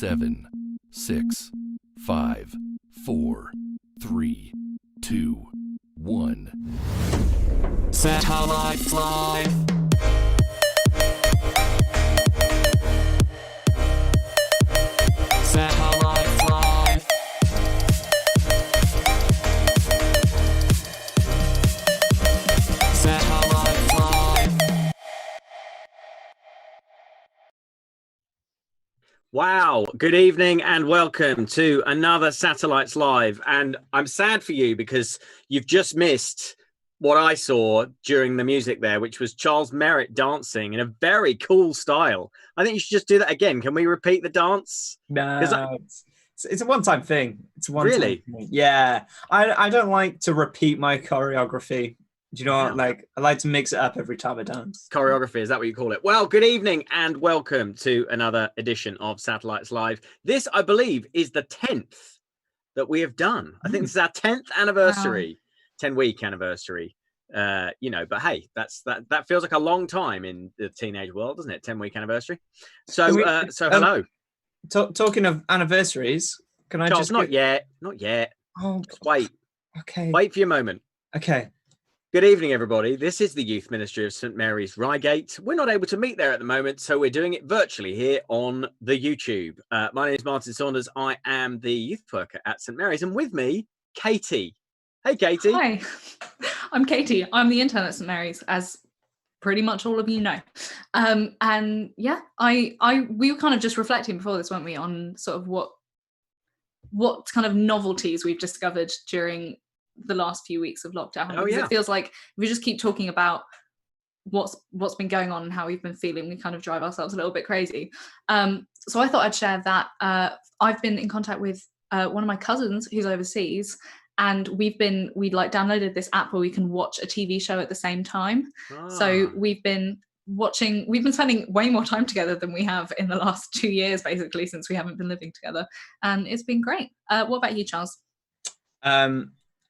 7, 6, 5, 4, 3, 2, 1. Satellite Live. Satellite Live. Satellite Live. Wow, good evening and welcome to another Satellites Live. And I'm sad for you because you've just missed what I saw during the music there, which was Charles Merritt dancing in a very cool style. I think you should just do that again. Can we repeat the dance? No, it's a one-time thing. It's a one-time Really? thing. Yeah. I don't like to repeat my choreography. Do you know what? Wow. I like to mix it up every time I dance. Choreography, is that what you call it? Well, good evening and welcome to another edition of Satellites Live. This, I believe, is the 10th that we have done. I think this is our 10th anniversary, 10-week anniversary. But hey, that feels like a long time in the teenage world, doesn't it? 10-week anniversary. So hello. Talking of anniversaries, can I Charles, just not yet. Oh, Just wait. okay. Wait for your moment. Okay. Good evening, everybody. This is the Youth Ministry of St Mary's, Ryergate. We're not able to meet there at the moment, so we're doing it virtually here on the YouTube. My name is Martin Saunders. I am the youth worker at St Mary's, and with me, Katie. Hey, Katie. Hi, I'm Katie. I'm the intern at St Mary's, as pretty much all of you know. And yeah, we were kind of just reflecting before this, weren't we, on sort of what kind of novelties we've discovered during the last few weeks of lockdown. Oh, yeah. It feels like if we just keep talking about what's been going on and how we've been feeling, we kind of drive ourselves a little bit crazy. So I thought I'd share that. I've been in contact with one of my cousins who's overseas, and we downloaded this app where we can watch a TV show at the same time. So we've been spending way more time together than we have in the last 2 years, basically, since we haven't been living together, and it's been great. What about you, Charles?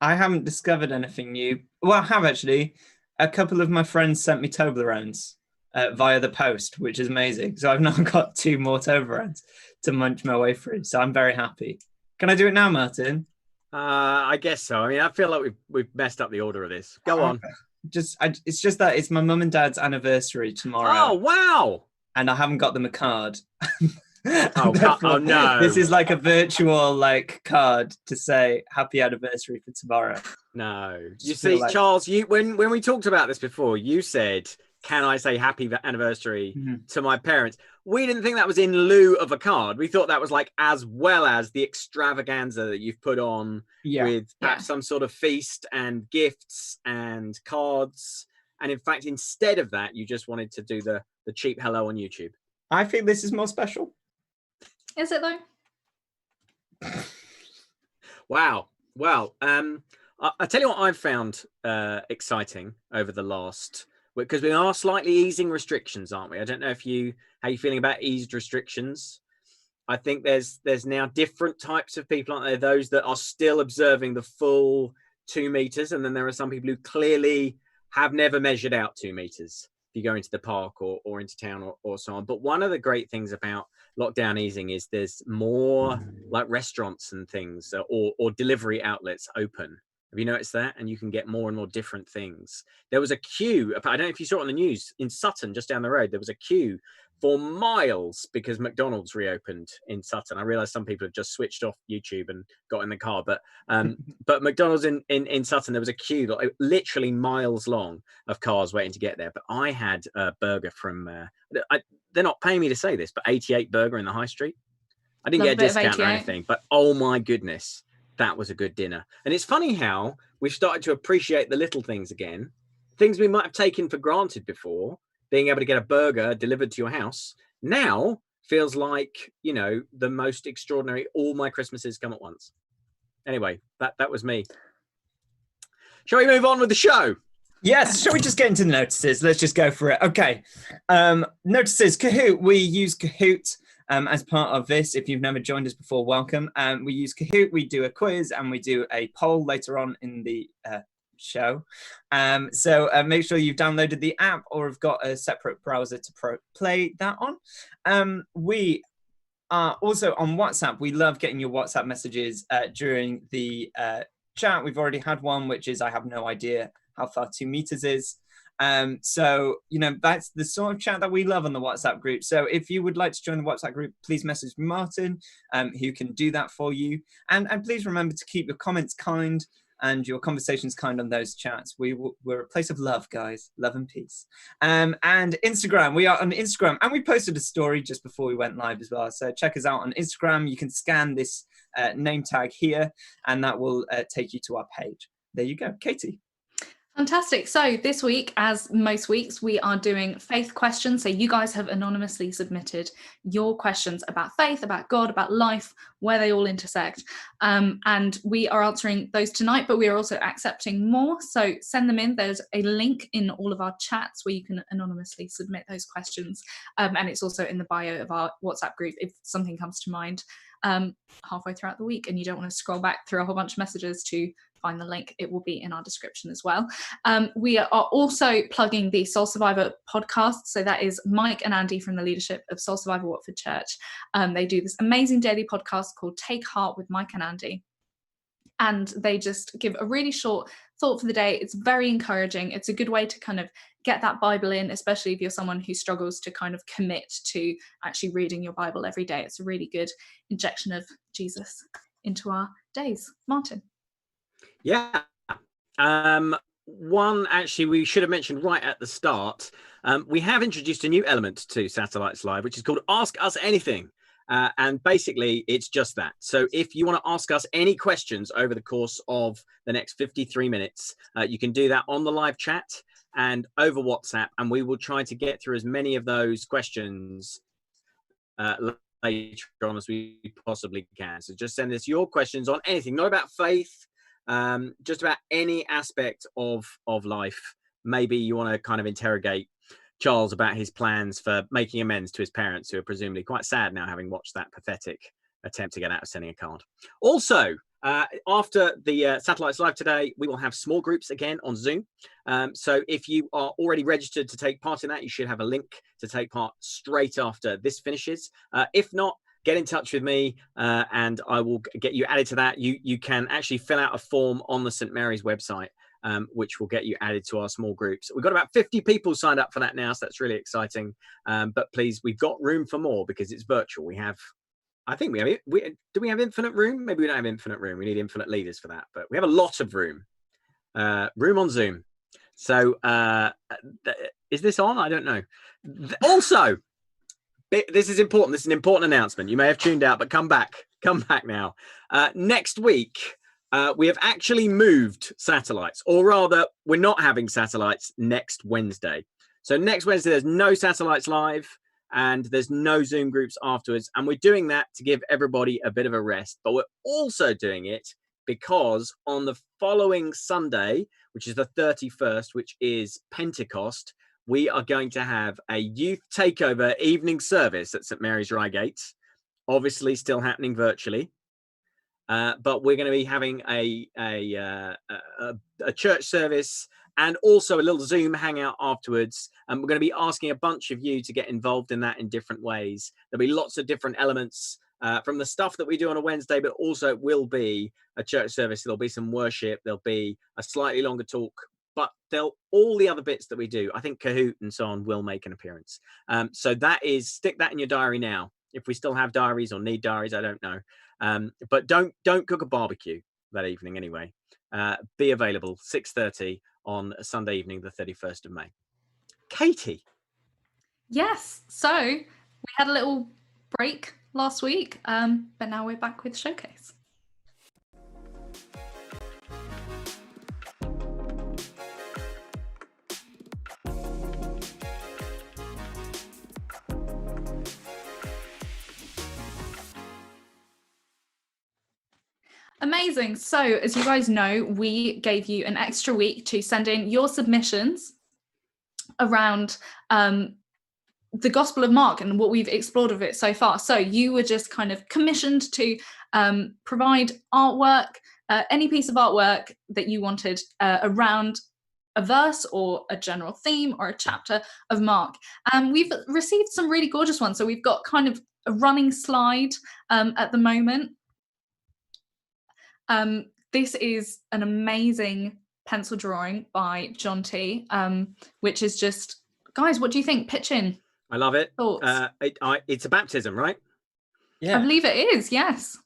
I haven't discovered anything new. Well, I have actually. A couple of my friends sent me Toblerones via the post, which is amazing. So I've now got 2 more Toblerones to munch my way through. So I'm very happy. Can I do it now, Martin? I guess so. I mean, I feel like we've messed up the order of this. Go on. It's just that it's my mum and dad's anniversary tomorrow. Oh, wow. And I haven't got them a card. Oh no! This is like a virtual card to say happy anniversary for tomorrow. No, you see, Charles, when we talked about this before, you said, "Can I say happy anniversary to my parents?" We didn't think that was in lieu of a card. We thought that was like as well as the extravaganza that you've put on with perhaps some sort of feast and gifts and cards. And in fact, instead of that, you just wanted to do the cheap hello on YouTube. I think this is more special. Is it though? Wow. Well, I tell you what I've found exciting over the last, because we are slightly easing restrictions, aren't we? I don't know how you feeling about eased restrictions. I think there's now different types of people, aren't there? Those that are still observing the full 2 meters, and then there are some people who clearly have never measured out 2 meters. If you go into the park or into town or so on. But one of the great things about lockdown easing is there's more like restaurants and things or delivery outlets open. Have you noticed that? And you can get more and more different things. There was a queue. I don't know if you saw it on the news in Sutton, just down the road. There was a queue for miles because McDonald's reopened in Sutton. I realize some people have just switched off YouTube and got in the car, but McDonald's in Sutton, there was a queue literally miles long of cars waiting to get there. But I had a burger from, they're not paying me to say this, but 88 Burger in the high street. I didn't get a discount or anything, but oh my goodness, that was a good dinner. And it's funny how we've started to appreciate the little things again, things we might have taken for granted before. Being able to get a burger delivered to your house now feels like, the most extraordinary. All my Christmases come at once. Anyway, that was me. Shall we move on with the show? Yes. Shall we just get into the notices? Let's just go for it. Okay. Notices. Kahoot. We use Kahoot as part of this. If you've never joined us before, welcome. We use Kahoot. We do a quiz and we do a poll later on in the show. So make sure you've downloaded the app or have got a separate browser to play that on. We are also on WhatsApp. We love getting your WhatsApp messages during the chat. We've already had one, which is, I have no idea how far 2 meters is. So, that's the sort of chat that we love on the WhatsApp group. So if you would like to join the WhatsApp group, please message Martin, who can do that for you. And please remember to keep your comments kind and your conversations kind on those chats. We're a place of love, guys. Love and peace. And Instagram, we are on Instagram. And we posted a story just before we went live as well. So check us out on Instagram. You can scan this name tag here, and that will take you to our page. There you go. Katie. Fantastic. So this week, as most weeks, we are doing faith questions. So you guys have anonymously submitted your questions about faith, about God, about life, where they all intersect. And we are answering those tonight, but we are also accepting more. So send them in. There's a link in all of our chats where you can anonymously submit those questions. And it's also in the bio of our WhatsApp group if something comes to mind halfway throughout the week and you don't want to scroll back through a whole bunch of messages to find the link. It will be in our description as well. We are also plugging the Soul Survivor podcast. So that is Mike and Andy from the leadership of Soul Survivor Watford Church. They do this amazing daily podcast called Take Heart with Mike and Andy. And they just give a really short thought for the day. It's very encouraging. It's a good way to kind of get that Bible in, especially if you're someone who struggles to kind of commit to actually reading your Bible every day. It's a really good injection of Jesus into our days. Martin. Yeah. One, actually, we should have mentioned right at the start, we have introduced a new element to Satellites Live, which is called Ask Us Anything. And basically, it's just that. So if you want to ask us any questions over the course of the next 53 minutes, you can do that on the live chat and over WhatsApp. And we will try to get through as many of those questions later on as we possibly can. So just send us your questions on anything, not about faith, just about any aspect of life. Maybe you want to kind of interrogate Charles about his plans for making amends to his parents, who are presumably quite sad now, having watched that pathetic attempt to get out of sending a card. Also, after the Satellites Live today, we will have small groups again on Zoom. So if you are already registered to take part in that, you should have a link to take part straight after this finishes. If not, get in touch with me and I will get you added to that. You can actually fill out a form on the St. Mary's website, which will get you added to our small groups. We've got about 50 people signed up for that now, so that's really exciting. But please, we've got room for more because it's virtual. Do we have infinite room? Maybe we don't have infinite room. We need infinite leaders for that, but we have a lot of room. Room on Zoom. So is this on? I don't know. Also, this is important. This is an important announcement. You may have tuned out, but come back now. Next week, we have actually moved satellites, or rather, we're not having satellites next Wednesday. So next Wednesday, there's no Satellites Live and there's no Zoom groups afterwards. And we're doing that to give everybody a bit of a rest. But we're also doing it because on the following Sunday, which is the 31st, which is Pentecost, we are going to have a youth takeover evening service at St. Mary's Ryergate, obviously still happening virtually. But we're going to be having a church service and also a little Zoom hangout afterwards. And we're going to be asking a bunch of you to get involved in that in different ways. There'll be lots of different elements from the stuff that we do on a Wednesday, but also it will be a church service. There'll be some worship. There'll be a slightly longer talk, but all the other bits that we do, I think Kahoot and so on will make an appearance. So stick that in your diary now. If we still have diaries or need diaries, I don't know. But don't cook a barbecue that evening anyway. Be available 6:30 on Sunday evening, the 31st of May. Katie. Yes. So we had a little break last week, but now we're back with Showcase. Amazing. So as you guys know, we gave you an extra week to send in your submissions around the Gospel of Mark and what we've explored of it so far. So you were just kind of commissioned to provide artwork, any piece of artwork that you wanted around a verse or a general theme or a chapter of Mark. We've received some really gorgeous ones. So we've got kind of a running slide at the moment. This is an amazing pencil drawing by John T, which is just, guys, what do you think? Pitch in. I love it. Thoughts? It's a baptism, right? Yeah. I believe it is, yes.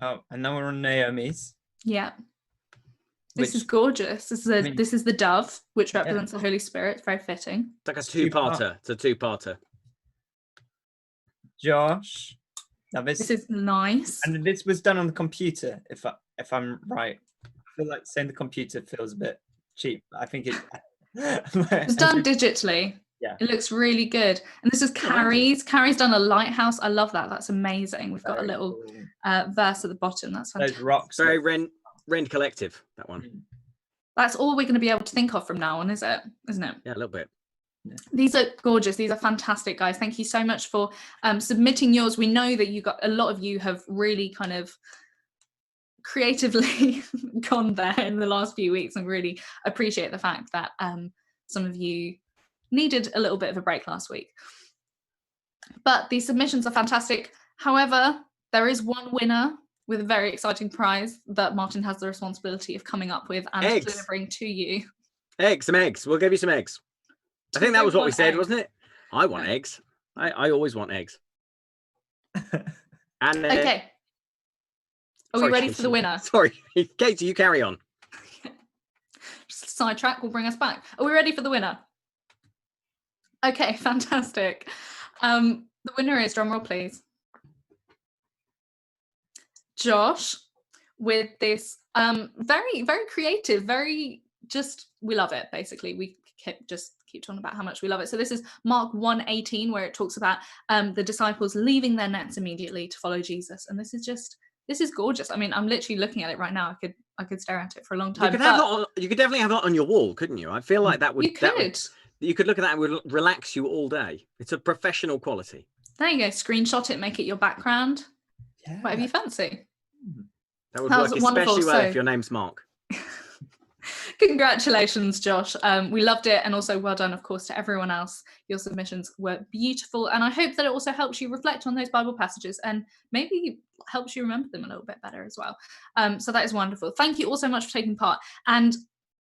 Oh, and now we're on Naomi's. Yeah. This Which- is gorgeous. This is the dove, which represents the Holy Spirit. It's very fitting. It's like a two-parter. It's a two-parter. Josh. Now This is nice. and this was done on the computer, if I'm right. I feel like saying the computer feels a bit cheap. I think it It's done digitally. Yeah. It looks really good. And this is Carrie's. Carrie's done a lighthouse. I love that. That's amazing. We've got a little verse at the bottom. That's fantastic. Those rocks. Very Rend Collective, that one. That's all we're going to be able to think of from now on, isn't it? Yeah, a little bit. These are gorgeous. These are fantastic, guys. Thank you so much for submitting yours. We know that a lot of you have really kind of creatively gone there in the last few weeks, and really appreciate the fact that some of you needed a little bit of a break last week. But these submissions are fantastic. However, there is one winner with a very exciting prize that Martin has the responsibility of coming up with and Eggs. delivering to you. Some eggs. We'll give you some eggs. I think that was what we said, eggs. wasn't it? I want eggs. I always want eggs. And Okay. Are we ready for the winner? Sorry, Katie, you carry on. Sidetrack will bring us back. Are we ready for the winner? Okay, fantastic. The winner is, drumroll please, Josh, with this very, very creative, very just, we love it, basically. We just keep talking about how much we love it. So this is Mark 1:18, where it talks about the disciples leaving their nets immediately to follow Jesus. And this is gorgeous. I mean, I'm literally looking at it right now. I could stare at it for a long time. You could definitely have that on your wall, couldn't you? I feel like that would. You could. You could look at that and would relax you all day. It's a professional quality. There you go. Screenshot it, make it your background. Yeah. Whatever you fancy. That would That work was wonderful. especially well So- if your name's Mark. Congratulations, Josh. We loved it. And also well done, of course, to everyone else. Your submissions were beautiful. And I hope that it also helps you reflect on those Bible passages and maybe helps you remember them a little bit better as well. So that is wonderful. Thank you all so much for taking part. And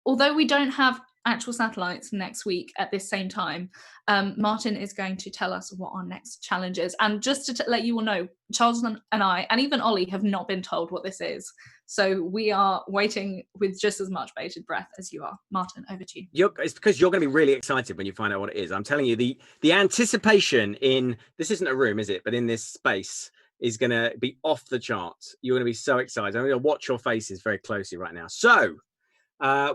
although we don't have actual satellites next week at this same time, Martin is going to tell us what our next challenge is. And just to let you all know, Charles and I, and even Ollie, have not been told what this is. So we are waiting with just as much bated breath as you are. Martin, over to you. It's because you're going to be really excited when you find out what it is. I'm telling you, the anticipation in this isn't a room, is it? But in this space is going to be off the charts. You're going to be so excited. I'm going to watch your faces very closely right now. So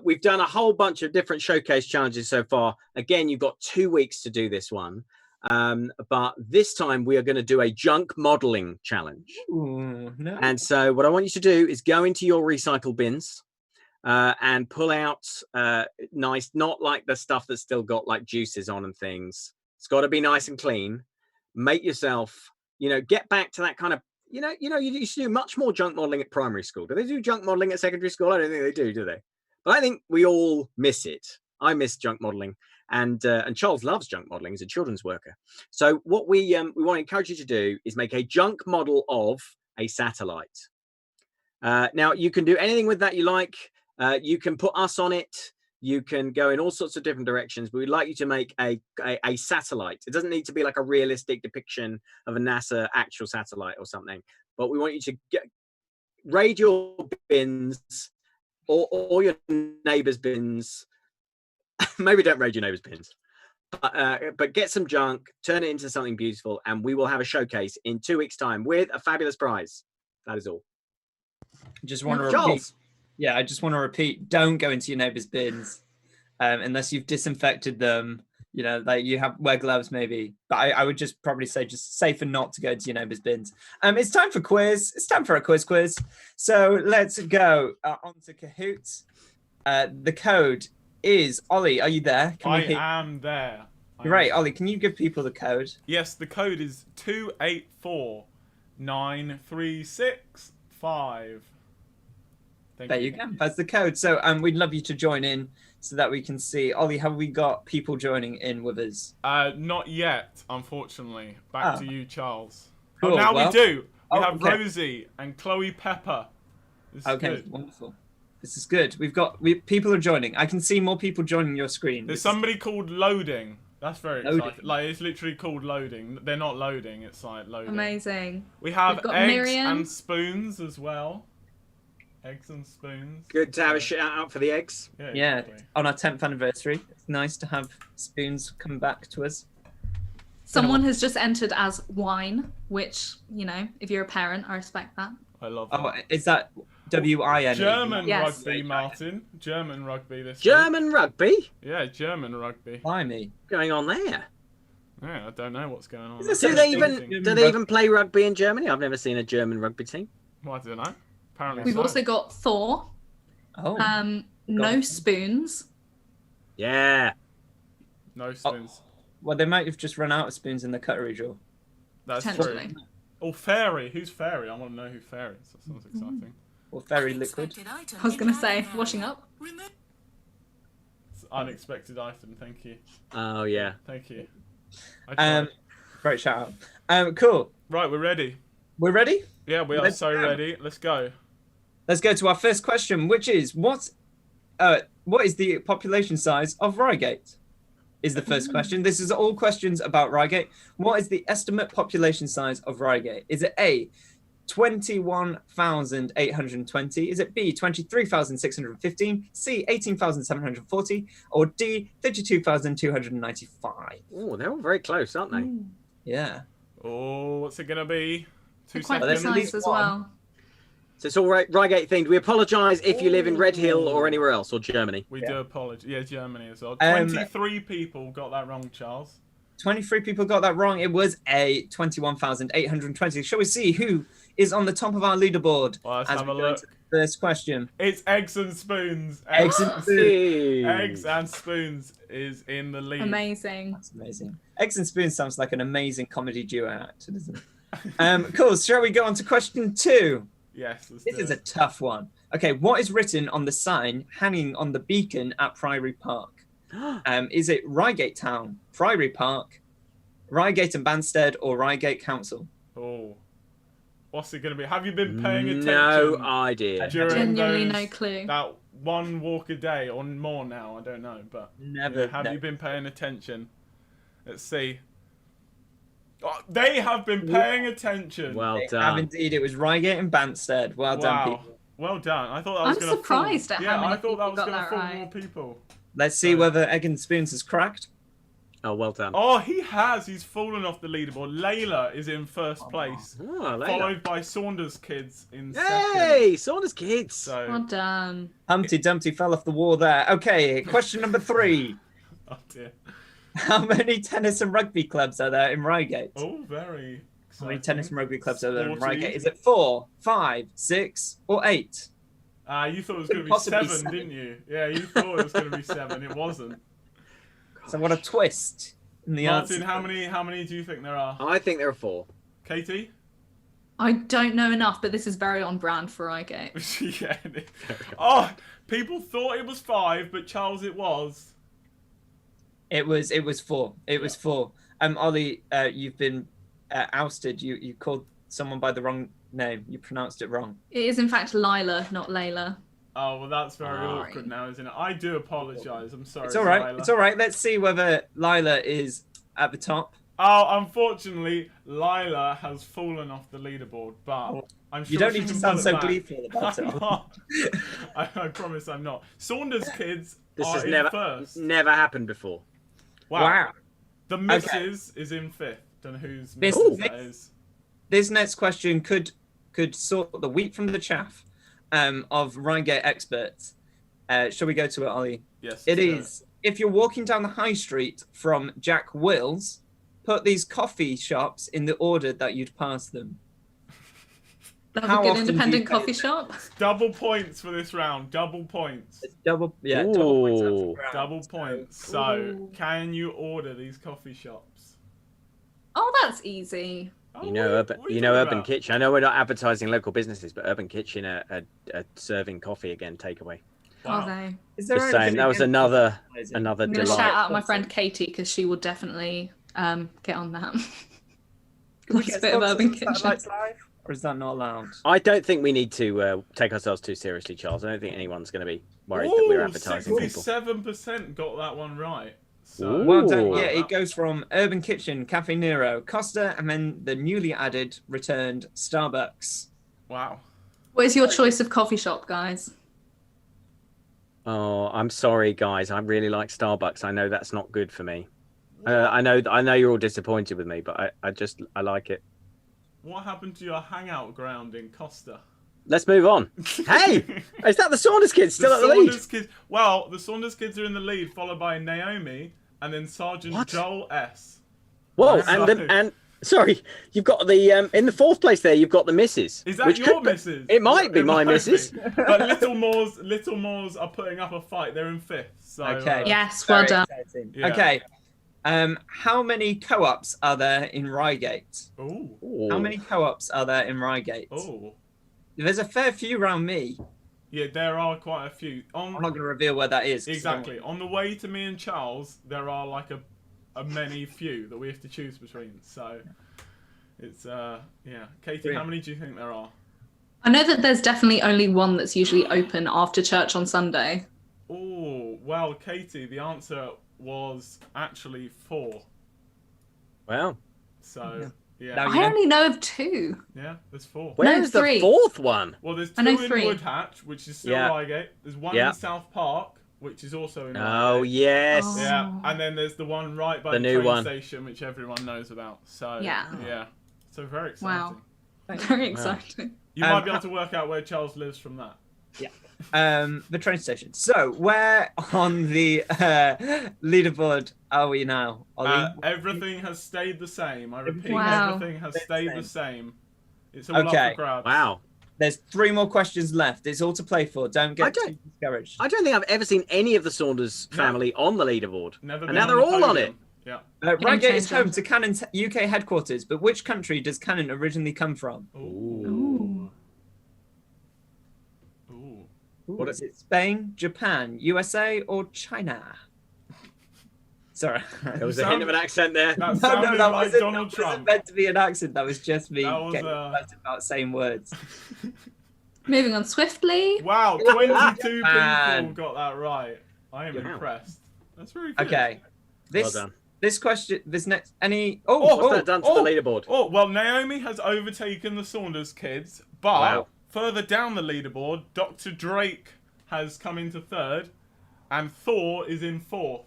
we've done a whole bunch of different showcase challenges so far. Again, you've got 2 weeks to do this one. But this time we are going to do a junk modeling challenge. Ooh, no. And so what I want you to do is go into your recycle bins and pull out nice, not like the stuff that's still got like juices on and things. It's got to be nice and clean. Make yourself, get back to that kind of, you used to do much more junk modeling at primary school. Do they do junk modeling at secondary school? I don't think they do they? But I think we all miss it. I miss junk modeling. And Charles loves junk modeling as a children's worker. So what we want to encourage you to do is make a junk model of a satellite. Now, you can do anything with that you like. You can put us on it. You can go in all sorts of different directions. But we'd like you to make a satellite. It doesn't need to be like a realistic depiction of a NASA actual satellite or something. But we want you to raid your bins or your neighbor's bins. Maybe don't raid your neighbor's bins, but get some junk, turn it into something beautiful, and we will have a showcase in 2 weeks' time with a fabulous prize. That is all. Just want to Charles. repeat. Yeah, I just want to repeat. Don't go into your neighbour's bins unless you've disinfected them. Like you wear gloves maybe. But I would just probably say just safer not to go to your neighbour's bins. It's time for quiz. It's time for a quiz. So let's go on to Kahoot. The code is, Ollie, are you there? I am there. Great, Ollie, can you give people the code? Yes, the code is 284936 5. There you go. That's the code. So we'd love you to join in so that we can see. Ollie, have we got people joining in with us? Not yet, unfortunately. Back Oh. to you, Charles. Cool, Oh, now well- we do. We Oh, have okay. Rosie and Chloe Pepper. This is Okay, good. wonderful. This is good. People are joining. I can see more people joining your screen. There's This is- somebody called Loading. That's very Loading. exciting. Like, it's literally called Loading. They're not loading, it's like loading. Amazing. We have We've got eggs Miriam. and spoons as well. Eggs and spoons. Good to have a So- shout out for the eggs. Yeah, exactly. on our 10th anniversary. It's nice to have spoons come back to us. Someone has just entered as wine, which, if you're a parent, I respect that. I love that. Oh, is that WIN? German Yes. rugby, Martin. German rugby this week. German rugby Yeah, German rugby. Blimey. going on there. Yeah, I don't know what's going on. Is this Do So they interesting. even do they even play rugby in Germany? I've never seen a German rugby team. Well, I don't know. Apparently We've so. also got Thor. Oh, No spoons. Yeah. No spoons. well, they might have just run out of spoons in the cutlery drawer. That's true. Potentially. Oh, Fairy. Who's Fairy? I want to know who Fairy is. That sounds exciting. Or very liquid. I was going to say, washing up. It's an unexpected item. Thank you. Oh yeah. Thank you. I tried. Great shout out. Cool. Right, we're ready. We're ready? Yeah, we are Let's so go. ready. Let's go. Let's go to our first question, which is what is the population size of Ryergate? Is the first question. This is all questions about Ryergate. What is the estimate population size of Ryergate? Is it A, 21,820? Is it B, 23,615? C, 18,740? Or D, 32,295? Oh, they're all very close, aren't they? Yeah. Oh, what's it gonna be? They're 2 quite seconds. there's at least precise as one. well. So it's all right, Reigate themed. We apologise if you live in Red Hill or anywhere else, or Germany. We Yeah. do apologize. Yeah, Germany as well. Um, 23 people got that wrong, Charles. 23 people got that wrong. It was A, 21,820. Shall we see who is on the top of our leaderboard Well, let's as have we a go look. into the first question? It's Eggs and Spoons. Eggs and spoons. Hey. Eggs and Spoons is in the lead. Amazing. That's amazing. Eggs and Spoons sounds like an amazing comedy duo actor, doesn't it? Cool. Shall we go on to question 2? Yes, let's This do is it. a tough one. Okay, what is written on the sign hanging on the beacon at Priory Park? Is it Reigate Town, Priory Park, Reigate and Banstead, or Reigate Council? Oh. What's it going to be? Have you been paying attention No idea. during Genuinely those, no clue. that one walk a day or more now? I don't know, but Never. have no. you been paying attention? Let's see. Oh, they have been paying attention. Well They have done. indeed. It was Reigate and Banstead. Well done, Wow. people. Well done. I thought that was I'm going to surprised at yeah, how many I thought that people was got going to that fool right. more people. Let's see whether Egg and Spoons is cracked. Oh, well done. Oh, he has. He's fallen off the leaderboard. Layla is in first place, Oh, Layla. followed by Saunders Kids in second. Hey, Saunders Kids. So, Well done. Humpty Dumpty fell off the wall there. Okay, question number 3. oh dear. How many tennis and rugby clubs are there in Reigate? Oh, very How many exciting. tennis and rugby clubs are there in Sporty. Reigate? Is it 4, 5, 6, or 8? You thought it was going to be Possibly 7, seven. didn't you? Yeah, you thought it was going to be 7. It wasn't. So what a twist in the Martin, answer. how many do you think there are? I think there are 4. Katie? I don't know enough, but this is very on brand for Reigate. Yeah. Oh, people thought it was 5, but Charles, it was. It was 4. It was 4. Ollie, you've been ousted. You called someone by the wrong name. You pronounced it wrong. It is in fact Lila, not Layla. Oh, well, that's very Sorry. awkward now, isn't it? I do apologise. I'm sorry. It's all right. Lila. It's all right. Let's see whether Lila is at the top. Oh, unfortunately, Lila has fallen off the leaderboard, but I'm sure You don't she need to can sound pull so it back. gleeful about it. I'm not. I promise I'm not. Saunders Kids This are has in never first. never happened before. Wow. The missus is in 5th. Don't know whose This- missus this- that is. This next question could sort the wheat from the chaff of Reigate experts. Shall we go to it, Ollie? Yes. It sir. is. If you're walking down the high street from Jack Will's, put these coffee shops in the order that you'd pass them. That How would be often an do you independent pay coffee them? shop. Double points for this round. Double points. It's double points out of Ooh. the ground. Double points. So, Ooh. can you order these coffee shops? Oh, that's easy. Oh, You know, what are you you know, talking Urban about? Kitchen. I know we're not advertising local businesses, but Urban Kitchen are serving coffee again, takeaway. Are they? Is there Just saying, anything that was against another advertising? another I'm going to delight. shout out my friend Katie because she will definitely get on that. Can we That's get a bit of sponsors Urban on Kitchen. Satellites Live, or is that not allowed? I don't think we need to take ourselves too seriously, Charles. I don't think anyone's going to be worried that we're advertising people. 67% got that one right. So, Ooh. Well done. Wow. Yeah, it goes from Urban Kitchen, Cafe Nero, Costa, and then the newly added, returned Starbucks. wow. What is your choice of coffee shop, guys? Oh, I'm sorry, guys. I really like Starbucks. I know that's not good for me. I know you're all disappointed with me, but I like it. What happened to your hangout ground in Costa? Let's move on. Hey, is that the Saunders kids still at the lead? Saunders kids. Well, the Saunders kids are in the lead, followed by Naomi and then Sergeant What? Joel S. Whoa, So- and sorry, you've got the in the fourth place there. You've got the missus. Is that which your could be- missus? It might be my might missus. be. But Little Moors are putting up a fight. They're in fifth. So, Okay. Yes, well Very done. exciting. Yeah. Okay. How many co-ops are there in Ryergate? Ooh. How many co-ops are there in Ryergate? Oh. There's a fair few around me. Yeah, there are quite a few. I'm not going to reveal where that is. 'cause Exactly. On the way to me and Charles, there are like a many few that we have to choose between. So it's yeah. Katie, Brilliant. how many do you think there are? I know that there's definitely only one that's usually open after church on Sunday. Oh, well, Katie, the answer was actually 4. Wow. So yeah, Now I only know of 2. yeah, there's 4. Where's the 3. fourth one? Well, there's 2 I know in 3. Woodhatch, which is still Yeah. Reigate. There's one Yeah. in South Park, which is also in Oh Reigate. yes. Oh. Yeah, and then there's the one right by The the new train one. station, which everyone knows about. So Yeah. So very exciting. Wow. Very exciting. You might be able to work out where Charles lives from that. The train station. So, where on the leaderboard are we now, Ollie? Everything has stayed the same. I repeat, Wow. everything has stayed the same. It's all Okay. up for grabs. Wow. There's 3 more questions left. It's all to play for. Don't I get don't- too discouraged. I don't think I've ever seen any of the Saunders No. family on the leaderboard. Never And been now on they're the all on podium. it. Yeah. Reigate is change home them. to Cannon's UK headquarters, but which country does Cannon originally come from? Ooh. Ooh. Ooh. What Is it Spain, Japan, USA, or China? Sorry. There was a hint of an accent there. That sounded like wasn't- Donald that wasn't Trump. meant to be an accent. That was just me That was, getting excited about saying words. Moving on swiftly. Wow, 22 Man. people got that right. I am Wow. impressed. That's very good. Okay. Well This done. this question, this next, any... What's that done to the leaderboard? Oh, well, Naomi has overtaken the Saunders kids, but Wow. further down the leaderboard, Dr. Drake has come into 3rd, and Thor is in 4th.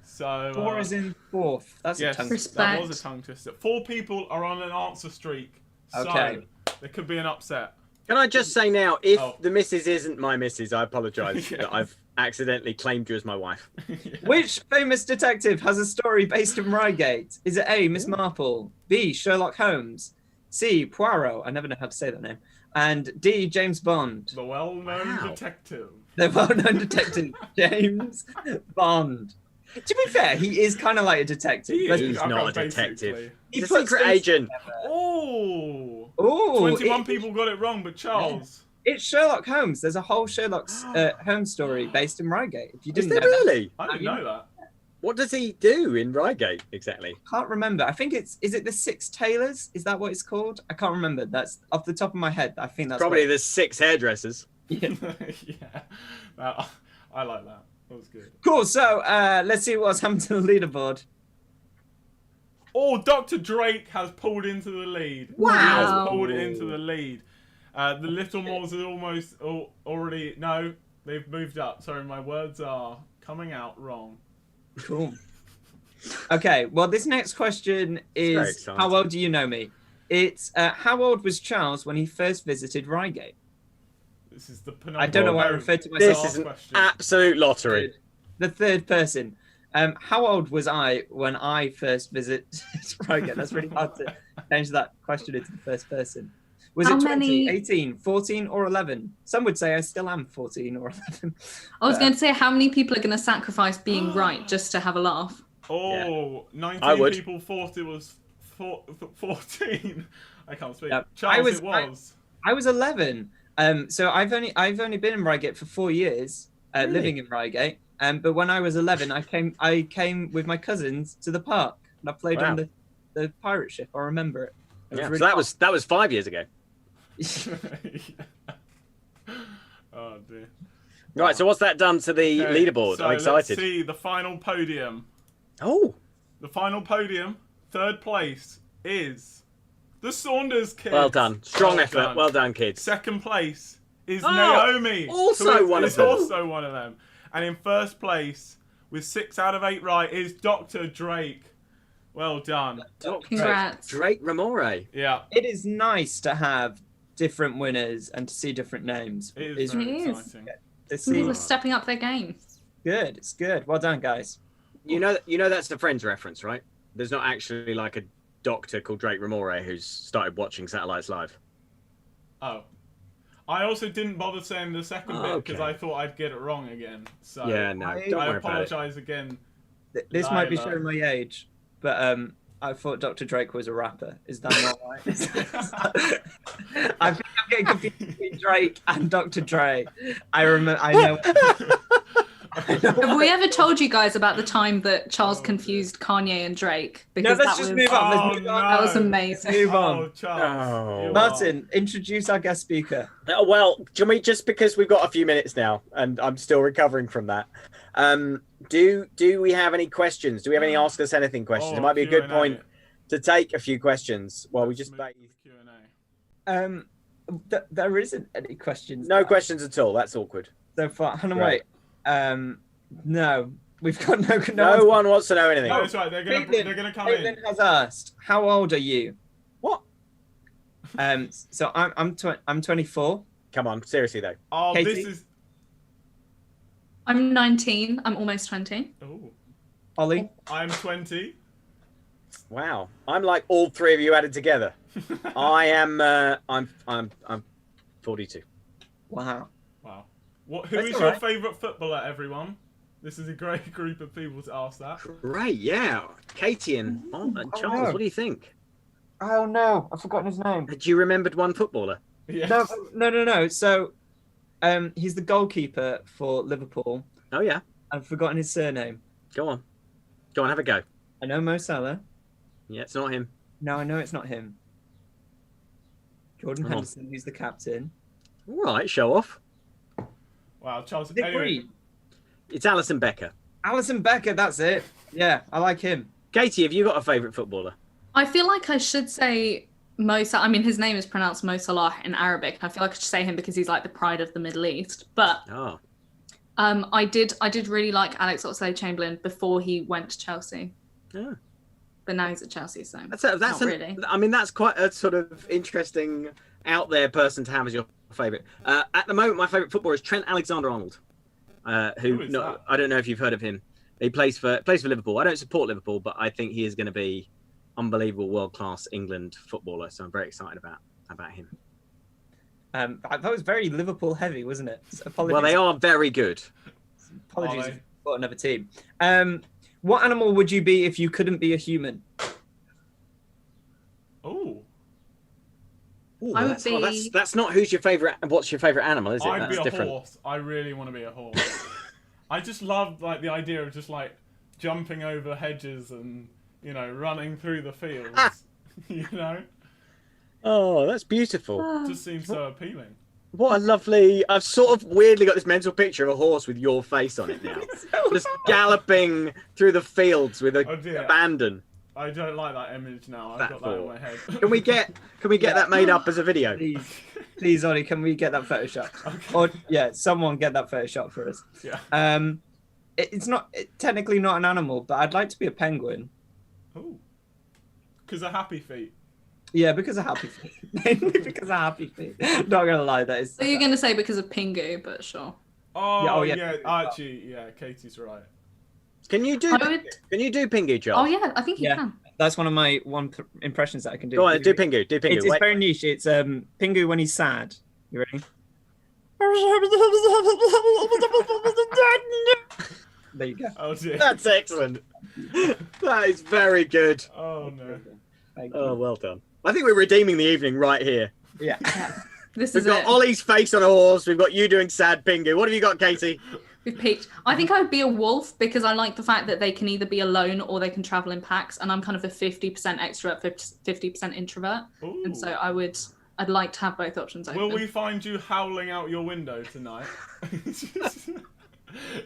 So 4 is in 4th. That's yes, a tongue. that Respect. was a tongue twister. 4 people are on an answer streak, so Okay. there could be an upset. Can I just say now, if Oh. the missus isn't my missus, I apologise Yes. that I've accidentally claimed you as my wife. Which famous detective has a story based in Reigate? Is it A, Miss Marple, B, Sherlock Holmes, C, Poirot, I never know how to say that name, and D, James Bond? The well-known Wow. detective. The well-known detective, James Bond. To be fair, he is kind of like a detective. He Let's- is. He's I not got a detective. basically. He He's a puts secret things agent. together. Oh, Ooh, 21 people got it wrong, but Charles. It's Sherlock Holmes. There's a whole Sherlock Holmes story based in Reigate. If you Is didn't there know that, really? I didn't know that. What does he do in Ryergate exactly? can't remember. I think is it the Six Tailors? Is that what it's called? I can't remember. That's off the top of my head. I think that's Probably what- there's 6 hairdressers. Yeah. Yeah, I like that. That was good. Cool. So let's see what's happened to the leaderboard. Oh, Dr. Drake has pulled into the lead. Wow. He has pulled into the lead. The Little Moors are almost already... No, they've moved up. Sorry, my words are coming out wrong. Cool. Okay. Well, this next question very is: exciting. how well do you know me? It's how old was Charles when he first visited Reigate? This is the I don't know why I penultimate referred to myself. This is an question. absolute lottery. The third person. How old was I when I first visited Reigate? That's really hard to change that question into the first person. Was How it 20, many- 18, 14, or 11? Some would say I still am 14 or 11. I was going to say, how many people are going to sacrifice being right just to have a laugh? Oh, I 19 would. people thought it was 14. I can't speak. Yep. Charles, I it was. I was 11. So I've only been in Reigate for 4 years. Really? living in Ryergate. But when I was 11, I came with my cousins to the park, and I played on Wow. the pirate ship. I remember it. It was Yeah, really so that was 5 years ago. Oh dear. Right, so what's that done to the Okay, leaderboard? so I'm excited. Let's see the final podium. Oh, The final podium, third place, is the Saunders kids. well done. Strong Well effort. done. Well done, kids. Second place is Oh, Naomi. also who is- one of is them. also one of them. And in first place, with 6 out of 8 right, is Dr. Drake. Well done. Congrats. Drake Ramore. Yeah, It is nice to have different winners and to see different names. it is It's very It is. exciting. to see. People are stepping up their game. Good. It's good. Well done, guys. You know that's the Friends reference, right? There's not actually like a doctor called Drake Ramore who's started watching Satellites Live. Oh. I also didn't bother saying the second bit because Okay. I thought I'd get it wrong again. So Yeah, no, I- don't I worry about it. apologise again. This might be Lila. showing my age, but I thought Dr. Drake was a rapper. Is that not right? I think I'm getting confused between Drake and Dr. Dre. I remember. I know. Have we ever told you guys about the time that Charles confused Kanye and Drake? No, let's just move on. Let's Oh, move on. That was no. amazing. Move on. Oh, Charles. Oh. you Martin, introduce our guest speaker. Well, do you mean just because we've got a few minutes now and I'm still recovering from that? Do we have any questions? Do we have any Ask Us Anything questions? It might be a good Q&A. point to take a few questions while we just Let's make move to Q&A. There isn't any questions. no now questions at all. That's awkward. so far. Hang on, Right. wait. No, we've got no. No one wants to know anything. No, it's right. They're gonna come Caitlin in. has asked, "How old are you?" What? So I'm 24. Come on, seriously though. Oh, Katie? this is. I'm 19. I'm almost 20. Oh, Ollie, I'm 20. Wow, I'm like all three of you added together. I am. I'm 42. wow. Wow. Who That's is all your right. favourite footballer, everyone? This is a great group of people to ask that. Great, yeah. Katie and Charles, no. what do you think? Oh no, I've forgotten his name. Had you remembered one footballer? Yes. No. So, he's the goalkeeper for Liverpool. Oh yeah, I've forgotten his surname. go on, have a go. I know Mo Salah. Yeah, it's not him. No, I know it's not him. Jordan Come on. Henderson, who's the captain. All right, show off. Wow, Charles. Is it Anyway, Green? It's Alison Becker. Alison Becker, that's it. Yeah, I like him. Katie, have you got a favourite footballer? I feel like I should say Mo Salah. I mean, his name is pronounced Mo Salah in Arabic. I feel like I should say him because he's like the pride of the Middle East. But Oh, I did really like Alex Oxlade-Chamberlain before he went to Chelsea. yeah. But now he's at Chelsea, so That's not really. I mean, that's quite a sort of interesting, out there person to have as your favourite. At the moment, my favourite footballer is Trent Alexander-Arnold. Who is that? I don't know if you've heard of him. He plays for Liverpool. I don't support Liverpool, but I think he is going to be unbelievable world class England footballer. So I'm very excited about him. That was very Liverpool heavy, wasn't it? Apologies. Well, they are very good. Apologies Are they? for another team. What animal would you be if you couldn't be a human? Oh, I would be- That's not who's your favourite. What's your favourite animal? Is it? I'd That's be a different. horse. I really want to be a horse. I just love like the idea of just like jumping over hedges and running through the fields. you know, Oh, that's beautiful. just seems so appealing. What a lovely. I've sort of weirdly got this mental picture of a horse with your face on it now. Just galloping through the fields with Oh, dear. abandon. I don't like that image now. I've That got that in thought. my head. Can we get that made up as a video? Please, Ollie, can we get that Photoshop? Okay. Or yeah, someone get that Photoshop for us. Yeah. It's technically not an animal, but I'd like to be a penguin. Oh. Because of happy feet. Yeah, because of happy feet. Mainly because of happy feet. Not gonna lie, that is. So you're going to say because of Pingu, but sure. Oh, Yeah, yeah. Archie, yeah. Katie's right. Can you do? I would. Can you do Pingu, Oh Charles? yeah, I think you Yeah. can. That's one of my impressions that I can do. Go on, do Pingu. Do Pingu. It's Wait. very niche. It's Pingu when he's sad. You ready? There you go. Oh dear. That's excellent. That is very good. Oh no. Thank you. Oh, well done. I think we're redeeming the evening right here. Yeah. This We've is got it. Ollie's face on a horse. We've got you doing sad Pingu. What have you got, Katie? We've peaked. I think I would be a wolf because I like the fact that they can either be alone or they can travel in packs, and I'm kind of a 50% extrovert, 50% introvert, and so Ooh. I'd like to have both options open. Will we find you howling out your window tonight?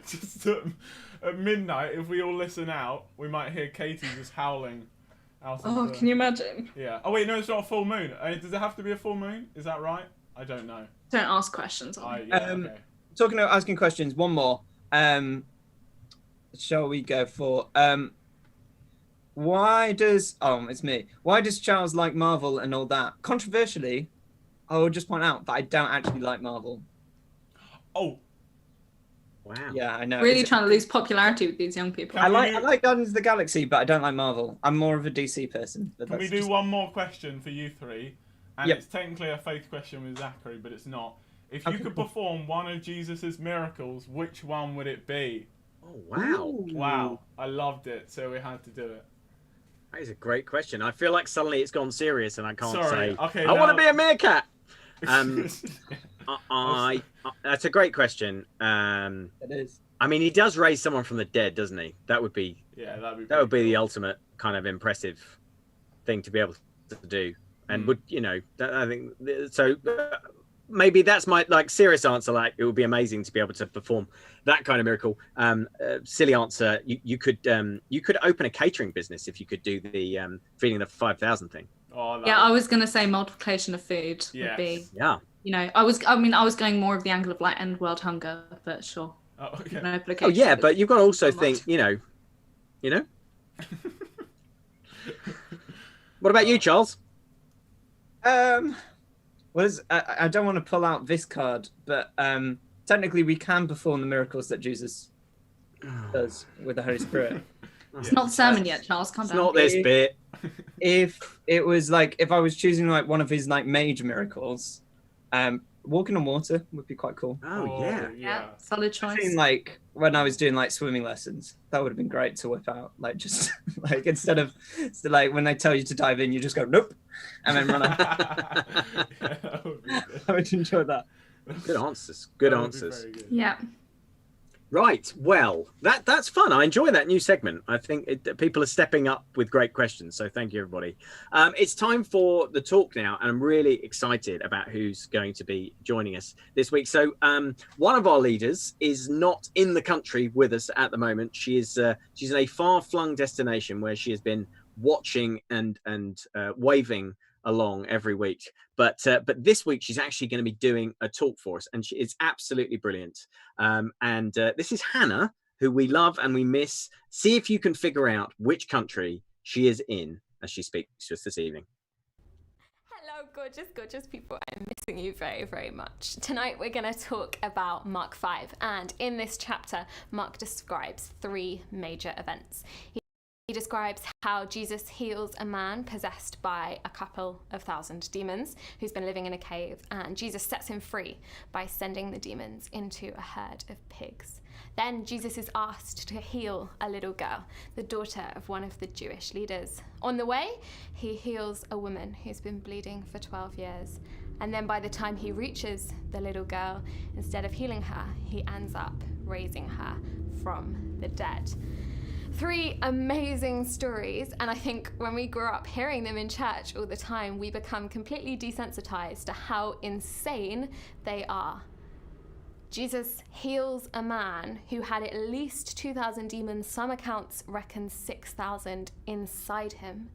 just at midnight, if we all listen out, we might hear Katie just howling out. Oh, can you imagine? Yeah. Oh wait, no, it's not a full moon. Does it have to be a full moon? Is that right? I don't know. Don't ask questions. On. Okay. Talking about asking questions, one more. Shall we go for it's me. Why does Charles like Marvel and all that? Controversially, I will just point out that I don't actually like Marvel. Oh. Wow. Yeah, I know. Really trying to lose popularity with these young people. I like Guardians of the Galaxy, but I don't like Marvel. I'm more of a DC person. Can we do one more question for you three? And Yep. it's technically a faith question with Zachary, but it's not. If you could perform one of Jesus' miracles, which one would it be? Oh, wow. Ooh. Wow, I loved it, so we had to do it. That is a great question. I feel like suddenly it's gone serious and I can't Sorry. say, Okay, I want to now- be a meerkat. That's a great question. It is. I mean, he does raise someone from the dead, doesn't he? That would be the ultimate kind of impressive thing to be able to do. And would, I think so. Maybe that's my serious answer. Like, it would be amazing to be able to perform that kind of miracle. Silly answer. You could open a catering business if you could do the feeding the 5,000 thing. Oh, I was gonna say multiplication of food would be. Yeah. I was going more of the angle of end world hunger, but sure. Oh, okay. Oh yeah, but you've got to also think. What about you, Charles? I don't want to pull out this card, but technically we can perform the miracles that Jesus does with the Holy Spirit. It's not the sermon yet, Charles. Calm down. Not this bit. If it was if I was choosing one of his major miracles, walking on water would be quite cool. Oh Yeah, solid choice. I mean, when I was doing swimming lessons, that would have been great to whip out. Just instead of when they tell you to dive in, you just go nope, and then run out. I would enjoy that. Good answers. Good answers. Good. Yeah. Right. Well, that's fun. I enjoy that new segment. I think people are stepping up with great questions. So thank you, everybody. It's time for the talk now, and I'm really excited about who's going to be joining us this week. So one of our leaders is not in the country with us at the moment. She's in a far-flung destination where she has been watching and waving along every week, but this week she's actually going to be doing a talk for us, and it's absolutely brilliant. This is Hannah, who we love and we miss. See if you can figure out which country she is in as she speaks to us this evening. Hello, gorgeous people. I'm missing you very, very much. Tonight we're going to talk about Mark 5, and in this chapter, Mark describes 3 major events. He describes how Jesus heals a man possessed by a couple of thousand demons who's been living in a cave, and Jesus sets him free by sending the demons into a herd of pigs. Then Jesus is asked to heal a little girl, the daughter of one of the Jewish leaders. On the way, he heals a woman who's been bleeding for 12 years. And then by the time he reaches the little girl, instead of healing her, he ends up raising her from the dead. 3 amazing stories, and I think when we grow up hearing them in church all the time, we become completely desensitized to how insane they are. Jesus heals a man who had at least 2,000 demons. Some accounts reckon 6,000 inside him.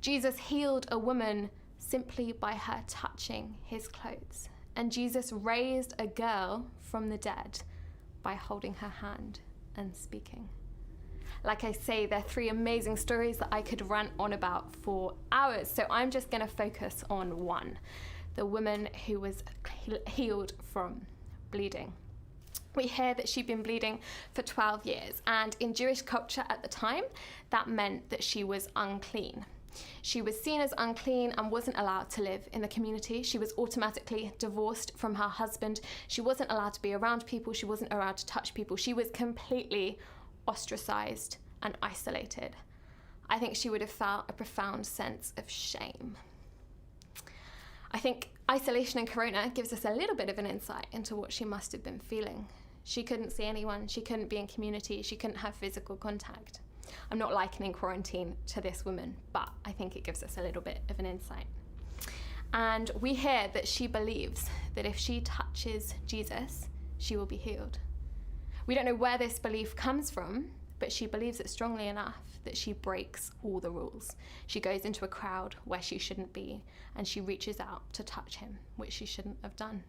Jesus healed a woman simply by her touching his clothes. And Jesus raised a girl from the dead by holding her hand and speaking. Like I say, they're 3 amazing stories that I could rant on about for hours. So I'm just going to focus on one, the woman who was healed from bleeding. We hear that she'd been bleeding for 12 years. And in Jewish culture at the time, that meant that she was unclean. She was seen as unclean and wasn't allowed to live in the community. She was automatically divorced from her husband. She wasn't allowed to be around people. She wasn't allowed to touch people. She was completely ostracized and isolated. I think she would have felt a profound sense of shame. I think isolation and Corona gives us a little bit of an insight into what she must have been feeling. She couldn't see anyone. She couldn't be in community. She couldn't have physical contact. I'm not likening quarantine to this woman, but I think it gives us a little bit of an insight. And we hear that she believes that if she touches Jesus, she will be healed. We don't know where this belief comes from, but she believes it strongly enough that she breaks all the rules. She goes into a crowd where she shouldn't be, and she reaches out to touch him, which she shouldn't have done.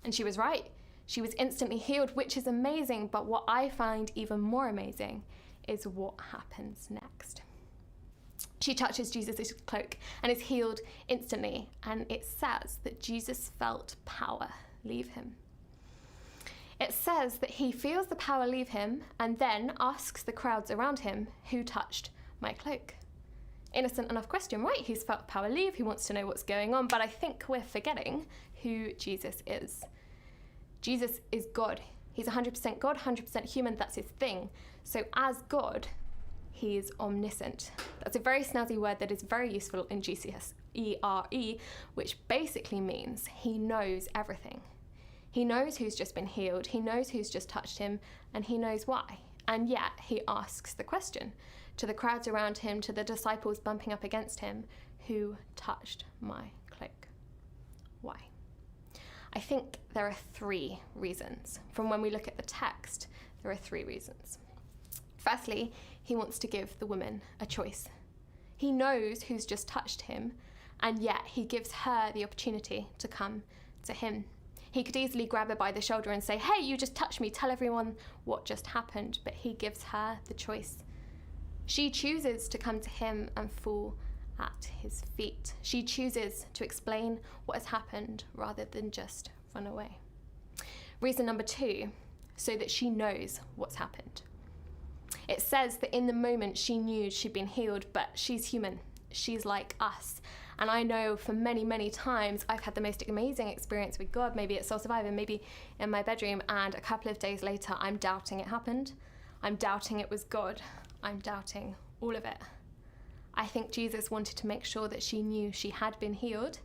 And she was right. She was instantly healed, which is amazing, but what I find even more amazing is what happens next. She touches Jesus' cloak and is healed instantly, and it says that Jesus felt power leave him. It says that he feels the power leave him and then asks the crowds around him, who touched my cloak? Innocent enough question, right? He's felt power leave, he wants to know what's going on, but I think we're forgetting who Jesus is. Jesus is God. He's 100% God, 100% human, that's his thing. So as God, he is omniscient. That's a very snazzy word that is very useful in GCSERE, which basically means he knows everything. He knows who's just been healed, he knows who's just touched him, and he knows why. And yet he asks the question to the crowds around him, to the disciples bumping up against him, who touched my cloak? Why? I think there are 3 reasons. From when we look at the text, there are 3 reasons. Firstly, he wants to give the woman a choice. He knows who's just touched him, and yet he gives her the opportunity to come to him. He could easily grab her by the shoulder and say, hey, you just touched me, tell everyone what just happened, but he gives her the choice. She chooses to come to him and fall at his feet. She chooses to explain what has happened rather than just run away. Reason number 2, so that she knows what's happened. It says that in the moment she knew she'd been healed, but she's human. She's like us. And I know for many, many times I've had the most amazing experience with God, maybe at Soul Survivor, maybe in my bedroom, and a couple of days later I'm doubting it happened. I'm doubting it was God. I'm doubting all of it. I think Jesus wanted to make sure that she knew she had been healed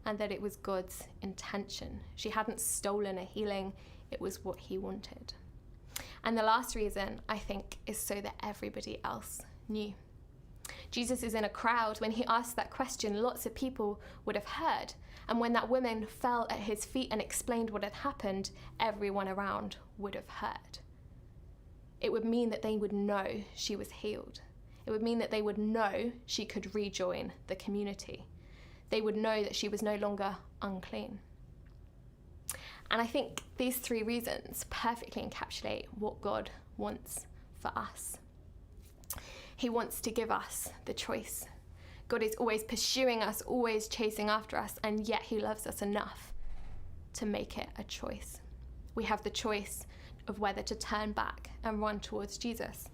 and that it was God's intention. She hadn't stolen a healing, it was what he wanted. And the last reason, I think, is so that everybody else knew. Jesus is in a crowd. When he asked that question, lots of people would have heard. And when that woman fell at his feet and explained what had happened, everyone around would have heard. It would mean that they would know she was healed. It would mean that they would know she could rejoin the community. They would know that she was no longer unclean. And I think these 3 reasons perfectly encapsulate what God wants for us. He wants to give us the choice. God is always pursuing us, always chasing after us, and yet he loves us enough to make it a choice. We have the choice of whether to turn back and run towards Jesus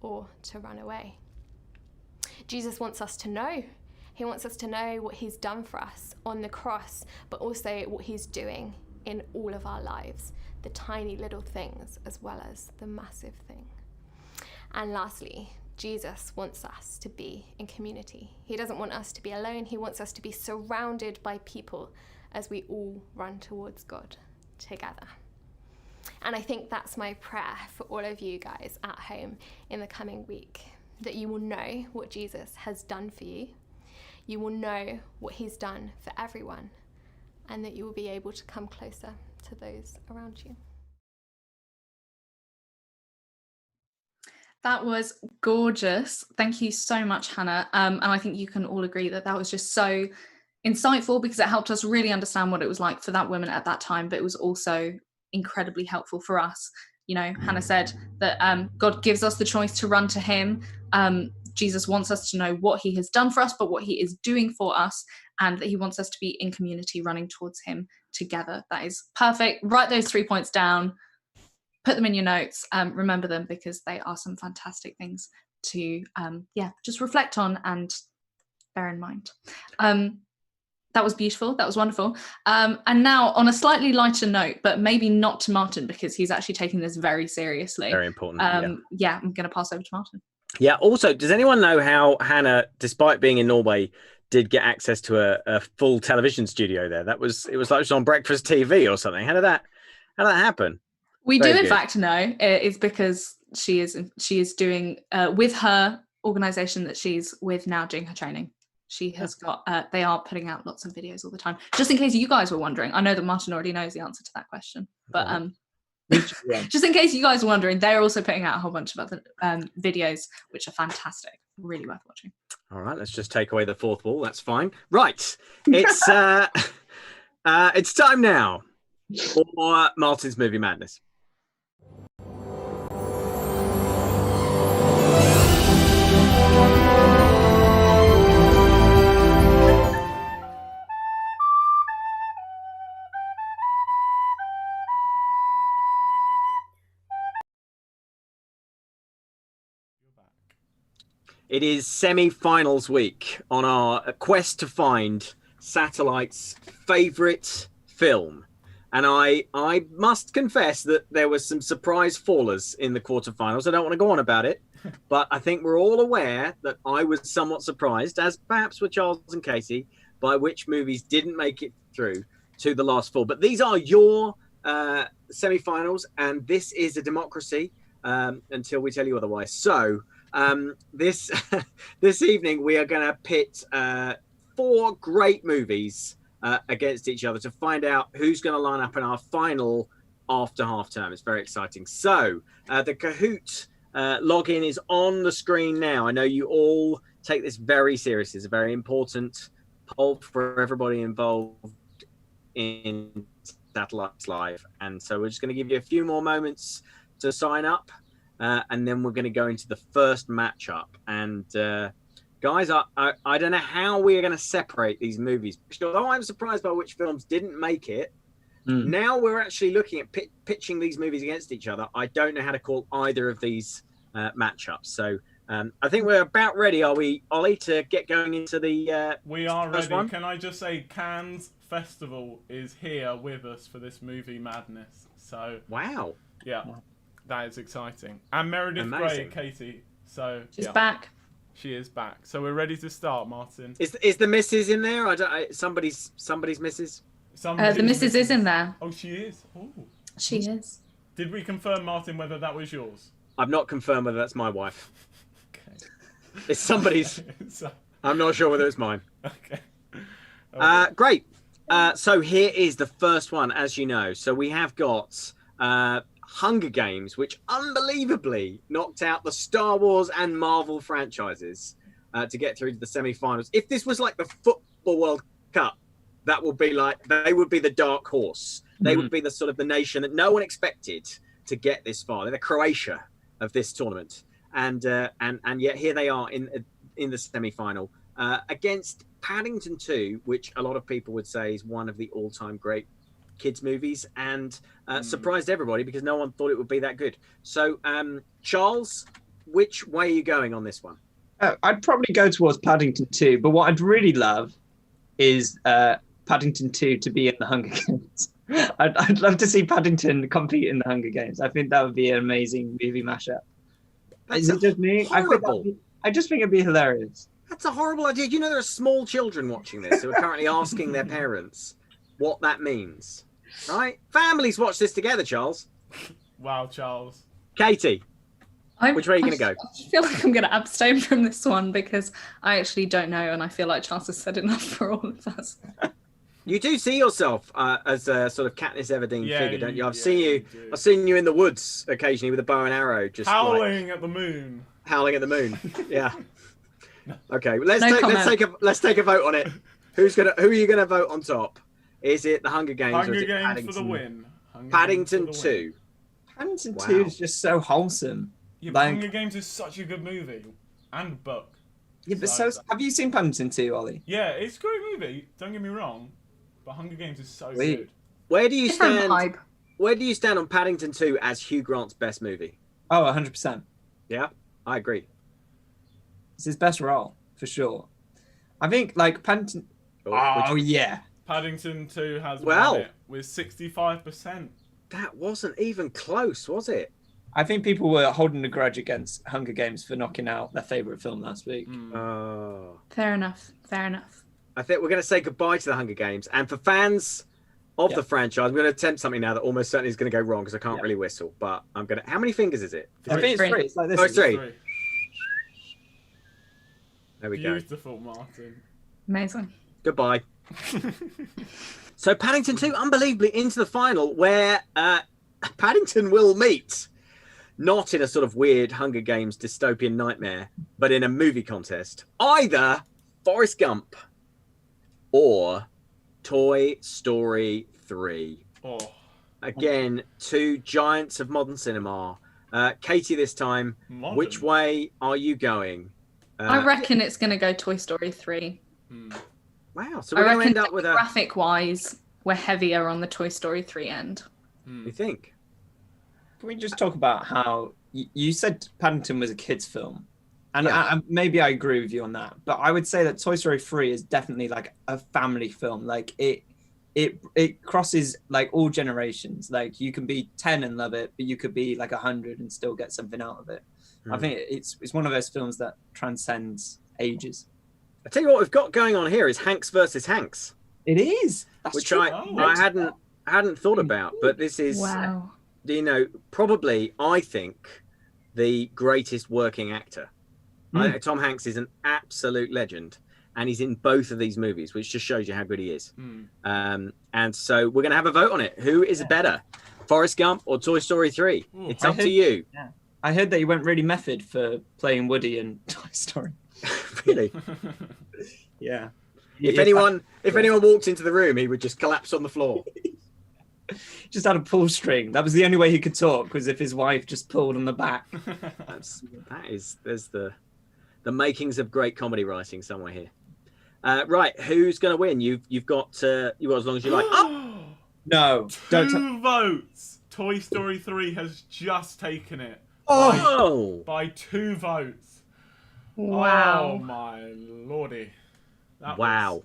or to run away. Jesus wants us to know. He wants us to know what he's done for us on the cross, but also what he's doing in all of our lives, the tiny little things as well as the massive thing. And lastly, Jesus wants us to be in community. He doesn't want us to be alone. He wants us to be surrounded by people as we all run towards God together. And I think that's my prayer for all of you guys at home in the coming week, that you will know what Jesus has done for you. You will know what he's done for everyone, and that you will be able to come closer to those around you. That was gorgeous. Thank you so much, Hannah. And I think you can all agree that that was just so insightful, because it helped us really understand what it was like for that woman at that time, but it was also incredibly helpful for us. You know, Hannah said that God gives us the choice to run to him. Jesus wants us to know what he has done for us, but what he is doing for us, and that he wants us to be in community running towards him together. That is perfect. Write those 3 points down, put them in your notes, remember them, because they are some fantastic things to just reflect on and bear in mind. That was beautiful. That was wonderful. And now on a slightly lighter note, but maybe not to Martin, because he's actually taking this very seriously. Very important. I'm going to pass over to Martin. Yeah. Also, does anyone know how Hannah, despite being in Norway, did get access to a full television studio there? It was like she was on breakfast TV or something. How did that happen? We Very do in good. fact know it's because she is doing with her organization that she's with now doing her training. She has got they are putting out lots of videos all the time. Just in case you guys were wondering, I know that Martin already knows the answer to that question, but just in case you guys are wondering, they're also putting out a whole bunch of other videos which are fantastic, really worth watching. All right, let's just take away the fourth wall. That's fine. Right, it's it's time now for Martin's Movie Madness. It is semi-finals week on our quest to find Satellite's favourite film. And I must confess that there was some surprise fallers in the quarterfinals. I don't want to go on about it, but I think we're all aware that I was somewhat surprised, as perhaps were Charles and Casey, by which movies didn't make it through to the last four. But these are your semi-finals, and this is a democracy until we tell you otherwise. So this this evening we are going to pit four great movies against each other to find out who's going to line up in our final after half term. It's very exciting. So the Kahoot login is on the screen now. I know you all take this very seriously. It's a very important poll for everybody involved in Satellites Live, and so we're just going to give you a few more moments to sign up. And then we're going to go into the first matchup. And guys, I don't know how we are going to separate these movies. Although I'm surprised by which films didn't make it, now we're actually looking at pitching these movies against each other. I don't know how to call either of these matchups. So I think we're about ready, are we, Ollie, to get going into the We are first ready. one? Can I just say Cannes Festival is here with us for this movie madness. So, Wow. yeah. That is exciting. And Meredith Grey, Amazing. Katie. So She's back. She is back. So we're ready to start, Martin. Is the missus in there? Somebody's missus. The missus is in there. Oh, she is. Oh. She is. Did we confirm, Martin, whether that was yours? I've not confirmed whether that's my wife. Okay. It's somebody's. So, I'm not sure whether it's mine. okay. Great. So here is the first one, as you know. So we have got Hunger Games, which unbelievably knocked out the Star Wars and Marvel franchises to get through to the semi-finals. If this was like the Football World Cup, that would be like, they would be the dark horse. They would be the sort of the nation that no one expected to get this far. They're the Croatia of this tournament. And yet here they are in the semi-final against Paddington 2, which a lot of people would say is one of the all-time great kids movies, and surprised everybody because no one thought it would be that good. So Charles, which way are you going on this one? I'd probably go towards Paddington 2, but what I'd really love is Paddington 2 to be in the Hunger Games. I'd love to see Paddington compete in the Hunger Games. I think that would be an amazing movie mashup. Is it just me? I just think it'd be hilarious. That's a horrible idea. You know there are small children watching this who are currently asking their parents what that means, right? Families watch this together, Charles. Wow, Charles. Katie, which way are you going to go? I feel like I'm going to abstain from this one because I actually don't know, and I feel like Charles has said enough for all of us. You do see yourself as a sort of Katniss Everdeen figure, don't you? I've do. seen you in the woods occasionally with a bow and arrow, just Howling at the moon. Howling at the moon. Yeah. Okay, No comment. let's take a vote on it. Who are you gonna vote on top? Is it the Hunger Games or Hunger is it Games Paddington? for the win. Paddington 2. Paddington Wow. 2 is just so wholesome. Yeah, Like- Hunger Games is such a good movie and book. Yeah, but so have you seen Paddington 2, Ollie? Yeah, it's a great movie. Don't get me wrong, but Hunger Games is so Sweet. good. Where do you Different stand? vibe. Where do you stand on Paddington 2 as Hugh Grant's best movie? Oh, 100%. Yeah, I agree. It's his best role, for sure. I think, like, Paddington... Oh, yeah. Paddington 2 has Well. won it with 65%. That wasn't even close, was it? I think people were holding a grudge against Hunger Games for knocking out their favourite film last week. Oh. Fair enough. Fair enough. I think we're going to say goodbye to the Hunger Games. And for fans of Yeah. the franchise. I'm going to attempt something now that almost certainly is going to go wrong because I can't Yeah. really whistle. But I'm going to. How many fingers is it? I think it's 3. It's like this. Oh, it's 3. Three. There we go. Beautiful, Martin. Amazing. Goodbye. So Paddington 2, unbelievably into the final, where Paddington will meet, not in a sort of weird Hunger Games dystopian nightmare, but in a movie contest, either Forrest Gump or Toy Story 3. Oh, Again, 2 giants of modern cinema. Katie, this time, modern. which way are you going? I reckon it's going to go Toy Story 3. Wow, so I we're going to reckon end up with a... graphic-wise, we're heavier on the Toy Story 3 end. You think? Can we just talk about how you said Paddington was a kids' film, and Yeah. maybe I agree with you on that. But I would say that Toy Story 3 is definitely like a family film. Like it crosses like all generations. Like you can be 10 and love it, but you could be like 100 and still get something out of it. I think it's one of those films that transcends ages. I tell you what we've got going on here is Hanks versus Hanks, It is. That's which true. I hadn't thought about, but this is Wow. probably I think the greatest working actor. Tom Hanks is an absolute legend, and he's in both of these movies, which just shows you how good he is. And so we're going to have a vote on it. Who is better, Forrest Gump or Toy Story 3? It's up to you. Yeah. I heard that you went really method for playing Woody in Toy Story. Really? Yeah. If anyone walked into the room, he would just collapse on the floor. Just had a pull string. That was the only way he could talk, was if his wife just pulled on the back. There's the makings of great comedy writing somewhere here. Right, who's going to win? You've got as long as you like. No, don't. 2 votes. Toy Story 3 has just taken it. By 2 votes. Wow. Oh my lordy. That Wow.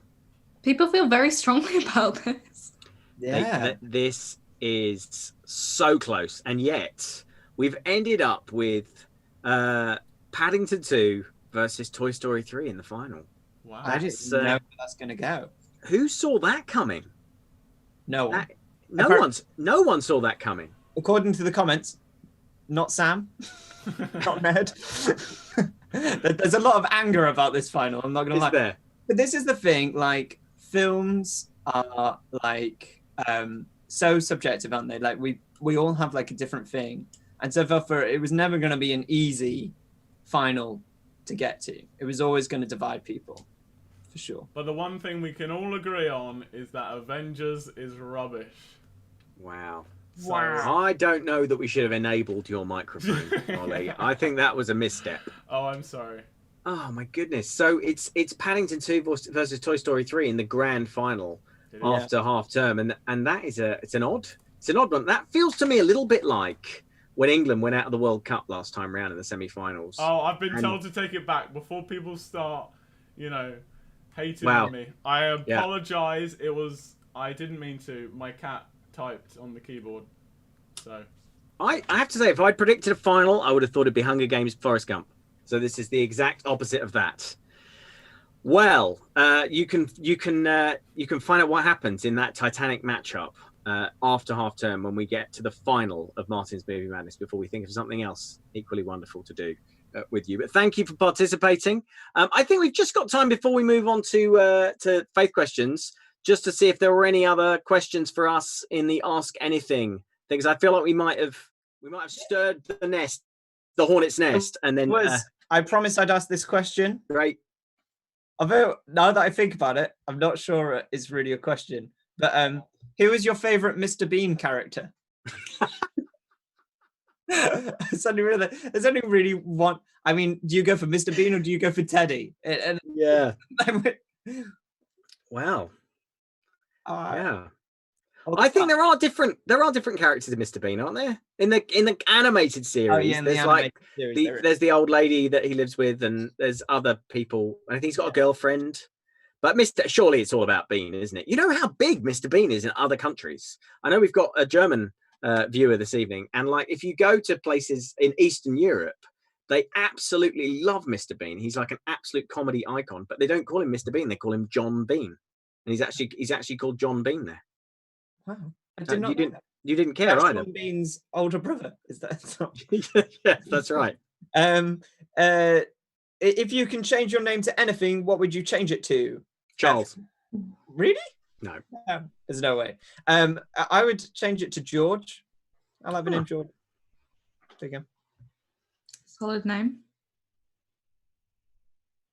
People feel very strongly about this. Yeah. This is so close, and yet we've ended up with Paddington 2 versus Toy Story 3 in the final. Wow. I just know where that's going to go. Who saw that coming? No one. No one saw that coming. According to the comments, not Sam, not Ned. There's a lot of anger about this final. I'm not going to lie. There? But this is the thing, like, films are like so subjective, aren't they? Like we all have like a different thing, and so for it was never going to be an easy final to get to. It was always going to divide people, for sure. But the one thing we can all agree on is that Avengers is rubbish. Wow. So, I don't know that we should have enabled your microphone, Ollie. I think that was a misstep. Oh, I'm sorry. Oh my goodness! So it's Paddington 2 versus Toy Story 3 in the grand final after half term, and that is it's an odd one. That feels to me a little bit like when England went out of the World Cup last time round in the semi-finals. Oh, I've been told to take it back before people start, hating on me. I apologize. I didn't mean to. My cat typed on the keyboard, so. I have to say, if I'd predicted a final, I would have thought it'd be Hunger Games, Forrest Gump. So this is the exact opposite of that. Well, you can find out what happens in that Titanic matchup after half term when we get to the final of Martin's Movie Madness, before we think of something else equally wonderful to do with you. But thank you for participating. I think we've just got time before we move on to faith questions, just to see if there were any other questions for us in the Ask Anything things. I feel like we might have stirred the hornet's nest, and then I promised I'd ask this question. Great. Although now that I think about it, I'm not sure it's really a question. But who is your favorite Mr. Bean character? There's only really one. I mean, do you go for Mr. Bean or do you go for Teddy? Yeah. Wow. Yeah. I think there are different characters in Mr. Bean, aren't there? In the animated series, Oh, yeah, in the animated series, there's the old lady that he lives with, and there's other people. I think he's got a girlfriend. But surely it's all about Bean, isn't it? You know how big Mr. Bean is in other countries. I know we've got a German viewer this evening, and like if you go to places in Eastern Europe, they absolutely love Mr. Bean. He's like an absolute comedy icon, but they don't call him Mr. Bean; they call him John Bean, and he's actually called John Bean there. Wow. I So did not know that. you didn't care either. Sean Bean's older brother. Is that so? Yes, that's right. If you can change your name to anything, what would you change it to? Charles. Really? No. There's no way. I would change it to George. I like the name George. There you go. Solid name.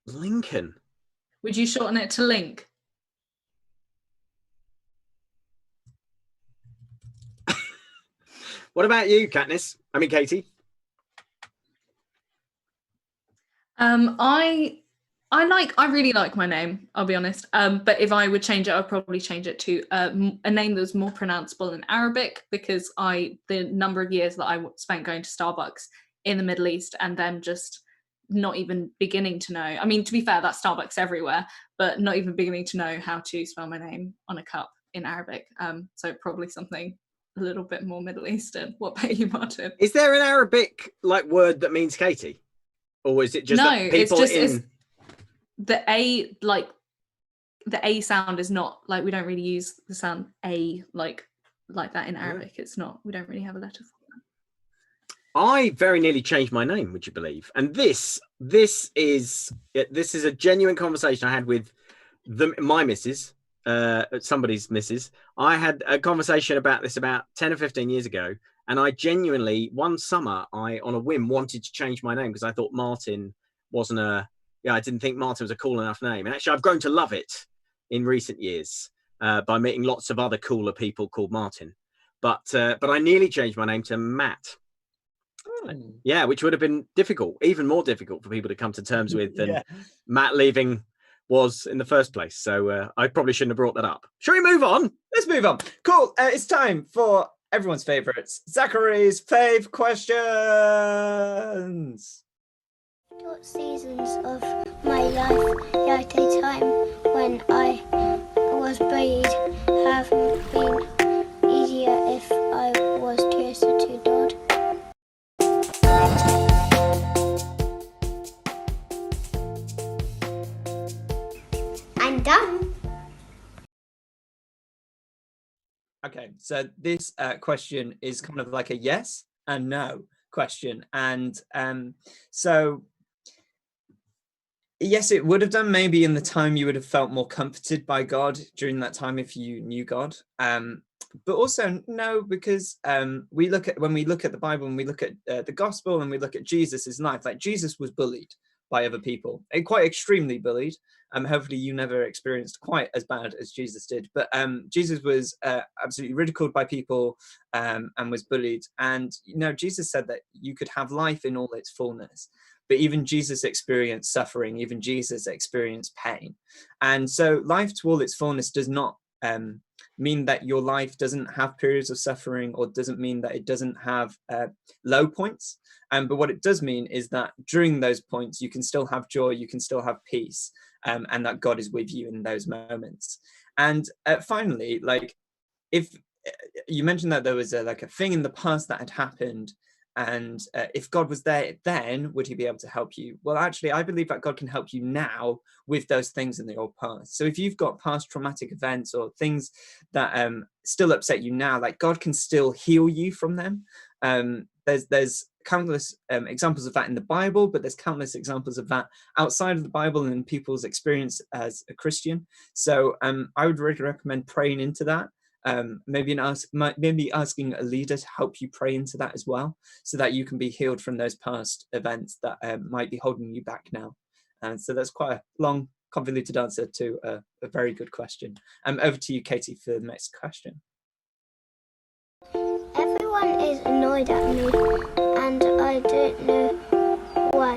Lincoln. Would you shorten it to Link? What about you, Katniss? I mean, Katie. I really like my name, I'll be honest. But if I would change it, I'd probably change it to a name that's more pronounceable in Arabic, because the number of years that I spent going to Starbucks in the Middle East and then just not even beginning to know. I mean, to be fair, that's Starbucks everywhere, but not even beginning to know how to spell my name on a cup in Arabic. So probably something a little bit more Middle Eastern. What about you, Martin? Is there an Arabic word that means Katie? Or is it just no? that people It's the A sound is not like, we don't really use the sound A like that in Arabic. It's not. We don't really have a letter for that. I very nearly changed my name, would you believe? And this is a genuine conversation I had with my missus, somebody's missus. I had a conversation about this about 10 or 15 years ago, and I genuinely, one summer, on a whim wanted to change my name because I thought Martin wasn't I didn't think Martin was a cool enough name. And actually, I've grown to love it in recent years by meeting lots of other cooler people called Martin. But I nearly changed my name to Matt. Yeah, which would have been difficult, even more difficult for people to come to terms with than Matt leaving was in the first place. So I probably shouldn't have brought that up. Shall we move on? Let's move on. Cool. It's time for everyone's favorites, Zachary's fave questions. Short seasons of my life at a time when I was bullied haven't been easier if I was closer to God. I'm done. Okay, so this question is kind of like a yes and no question. And so yes, it would have done maybe in the time you would have felt more comforted by God during that time if you knew God. But also no, because when we look at the Bible and we look at the gospel and we look at Jesus's life, like Jesus was bullied by other people, and quite extremely bullied. Hopefully you never experienced quite as bad as Jesus did, but Jesus was absolutely ridiculed by people and was bullied. And Jesus said that you could have life in all its fullness, but even Jesus experienced suffering, even Jesus experienced pain. And so life to all its fullness does not mean that your life doesn't have periods of suffering, or doesn't mean that it doesn't have low points. But what it does mean is that during those points, you can still have joy, you can still have peace, and that God is with you in those moments. And finally, like, if you mentioned that there was a thing in the past that had happened, and if God was there then, would he be able to help you? Well, actually, I believe that God can help you now with those things in your past. So if you've got past traumatic events or things that still upset you now, like, God can still heal you from them. There's countless examples of that in the Bible, but there's countless examples of that outside of the Bible and in people's experience as a Christian. So I would really recommend praying into that. Maybe asking a leader to help you pray into that as well, so that you can be healed from those past events that might be holding you back now. And so that's quite a long, convoluted answer to a very good question. Over to you, Katie, for the next question. Everyone is annoyed at me, and I don't know why.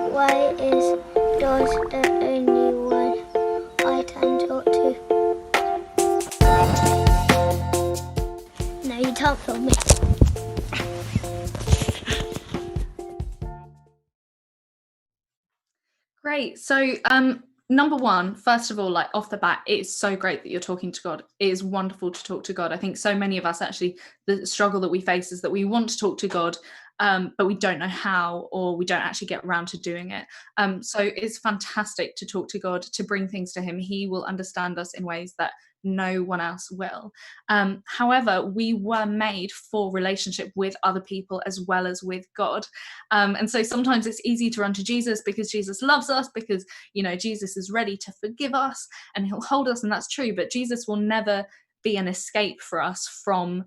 Why is God the only one I can talk to? No, you can't film me. Great. So number one, first of all, like off the bat, it's so great that you're talking to God. It is wonderful to talk to God. I think so many of us, actually, the struggle that we face is that we want to talk to God, but we don't know how, or we don't actually get around to doing it. So it's fantastic to talk to God, to bring things to him. He will understand us in ways that no one else will. However, we were made for relationship with other people as well as with God. And so sometimes it's easy to run to Jesus because Jesus loves us, because, you know, Jesus is ready to forgive us and he'll hold us, and that's true. But Jesus will never be an escape for us from,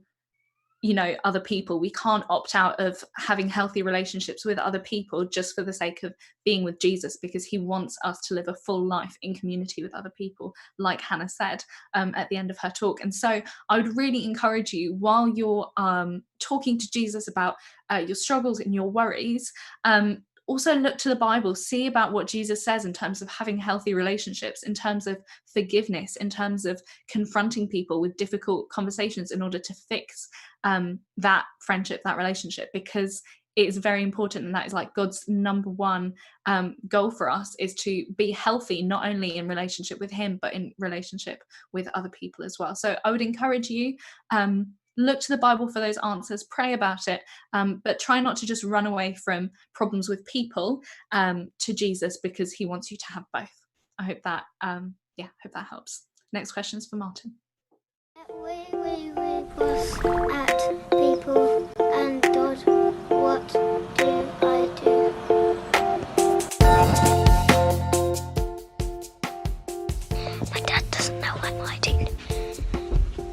you know, other people. We can't opt out of having healthy relationships with other people just for the sake of being with Jesus, because he wants us to live a full life in community with other people, like Hannah said at the end of her talk. And so I would really encourage you, while you're talking to Jesus about your struggles and your worries, also look to the Bible, see about what Jesus says in terms of having healthy relationships, in terms of forgiveness, in terms of confronting people with difficult conversations in order to fix that friendship, that relationship, because it is very important. And that is like God's number one goal for us, is to be healthy, not only in relationship with him, but in relationship with other people as well. So I would encourage you, look to the Bible for those answers, pray about it, but try not to just run away from problems with people to Jesus, because he wants you to have both. I hope that, hope that helps. Next question is for Martin. We cross at people and God, what do I do? My dad doesn't know I'm hiding.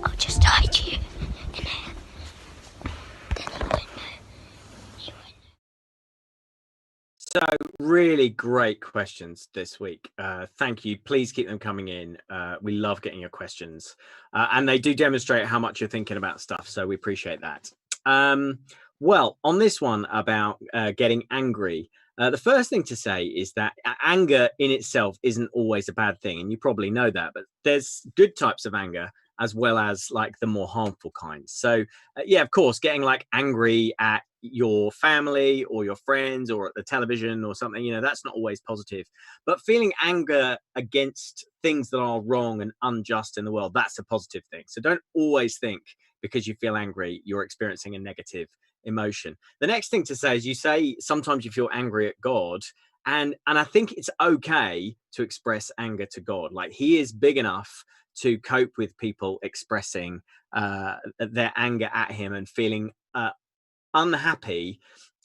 I'll just hide you in here. Then you won't know. You won't know. So really great questions this week. Thank you. Please keep them coming in. We love getting your questions, and they do demonstrate how much you're thinking about stuff. So we appreciate that. Well, on this one about getting angry, the first thing to say is that anger in itself isn't always a bad thing. And you probably know that, but there's good types of anger as well as like the more harmful kinds. So yeah, of course, getting like angry at your family or your friends or at the television or something, you know, that's not always positive. But feeling anger against things that are wrong and unjust in the world, that's a positive thing. So don't always think because you feel angry, you're experiencing a negative emotion. The next thing to say is, you say sometimes you feel angry at God. And I think it's okay to express anger to God. Like, he is big enough to cope with people expressing their anger at him and feeling unhappy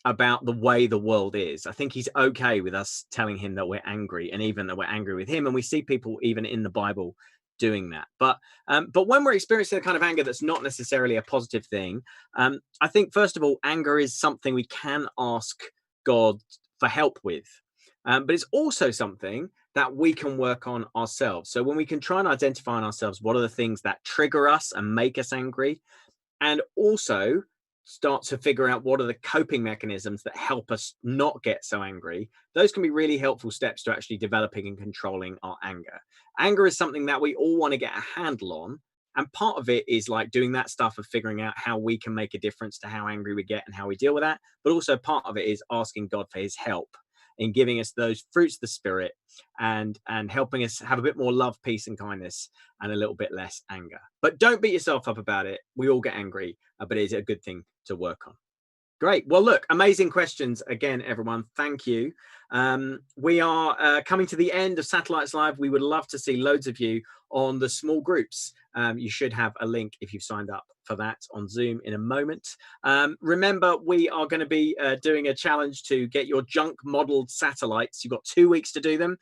about the way the world is. I think he's okay with us telling him that we're angry, and even that we're angry with him. And we see people even in the Bible doing that. But when we're experiencing a kind of anger that's not necessarily a positive thing, I think first of all, anger is something we can ask God for help with. But it's also something that we can work on ourselves. So when we can try and identify in ourselves what are the things that trigger us and make us angry, and also start to figure out what are the coping mechanisms that help us not get so angry, those can be really helpful steps to actually developing and controlling our anger. Anger is something that we all want to get a handle on. And part of it is like doing that stuff of figuring out how we can make a difference to how angry we get and how we deal with that. But also part of it is asking God for his help in giving us those fruits of the Spirit and helping us have a bit more love, peace and kindness and a little bit less anger. But don't beat yourself up about it. We all get angry, but it is a good thing to work on. Great. Well, look, amazing questions again, everyone. Thank you. We are coming to the end of Satellites Live. We would love to see loads of you on the small groups. You should have a link if you've signed up for that on Zoom in a moment. Remember, we are going to be doing a challenge to get your junk modeled satellites. You've got 2 weeks to do them.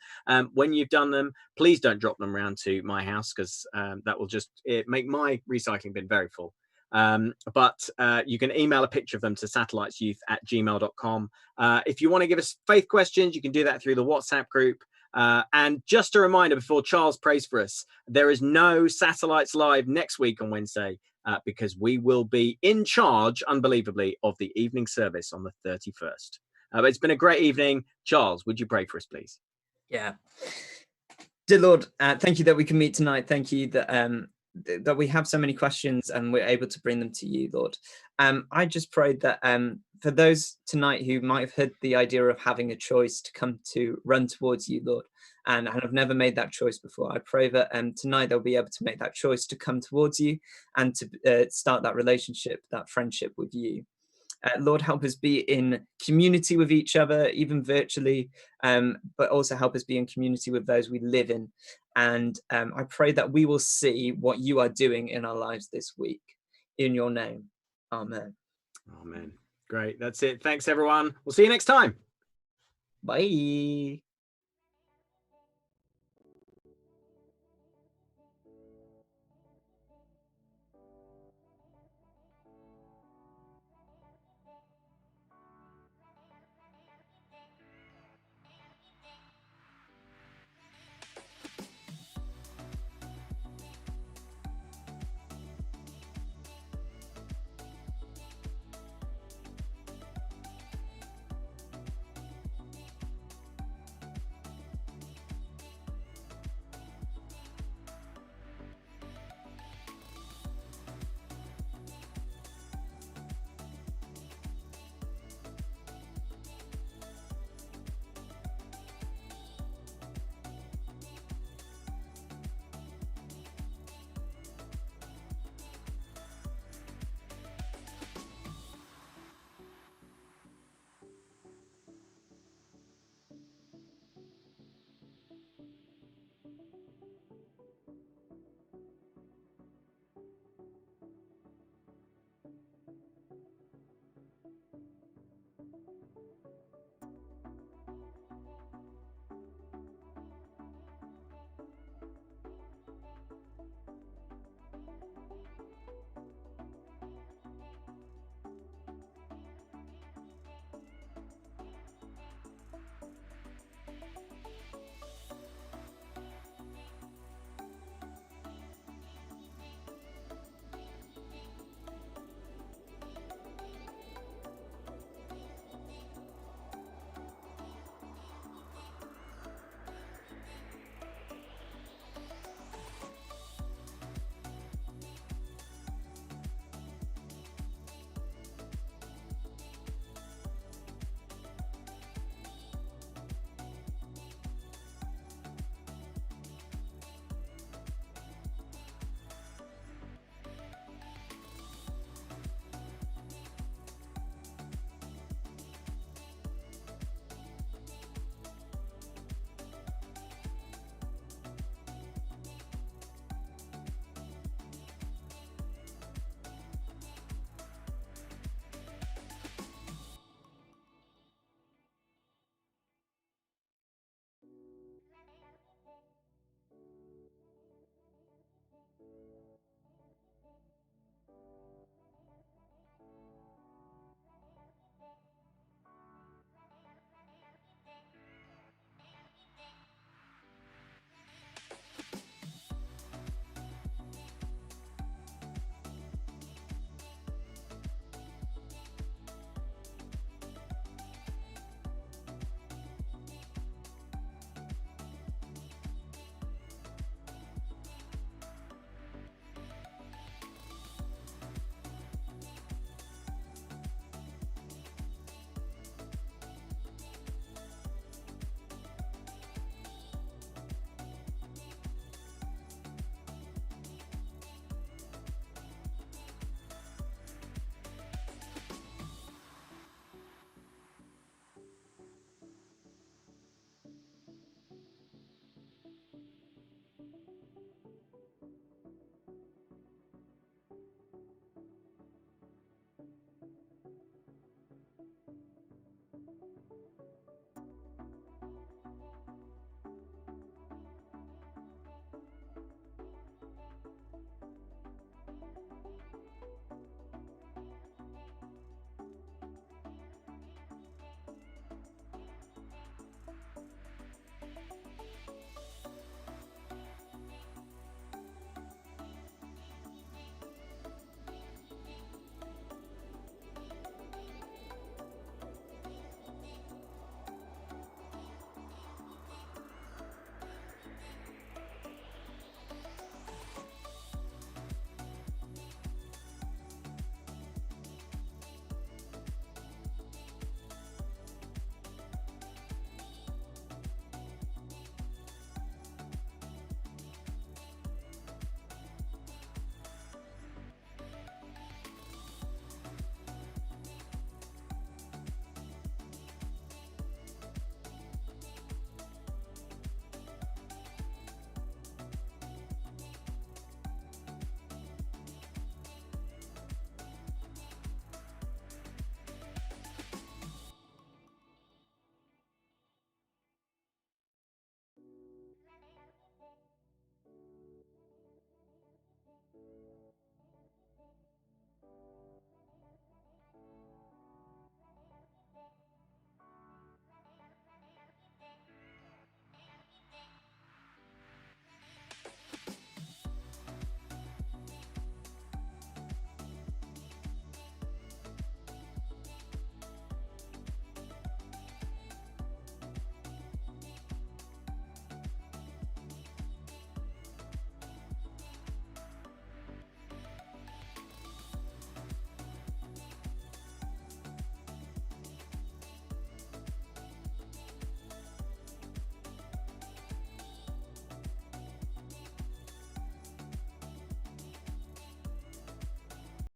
When you've done them, please don't drop them around to my house, because that will just make my recycling bin very full. But you can email a picture of them to satellitesyouth@gmail.com. If you want to give us faith questions, you can do that through the WhatsApp group. And just a reminder before Charles prays for us, there is no Satellites Live next week on Wednesday, because we will be in charge, unbelievably, of the evening service on the 31st. But it's been a great evening. Charles, would you pray for us, please? Yeah. Dear Lord, thank you that we can meet tonight. Thank you that we have so many questions and we're able to bring them to you, Lord. I just prayed that for those tonight who might have heard the idea of having a choice to come to run towards you, Lord, and have never made that choice before, I pray that tonight they'll be able to make that choice to come towards you and to start that relationship, that friendship with you. Lord, help us be in community with each other, even virtually, but also help us be in community with those we live in. And I pray that we will see what you are doing in our lives this week. In your name, amen. Amen. Great. That's it. Thanks, everyone. We'll see you next time. Bye.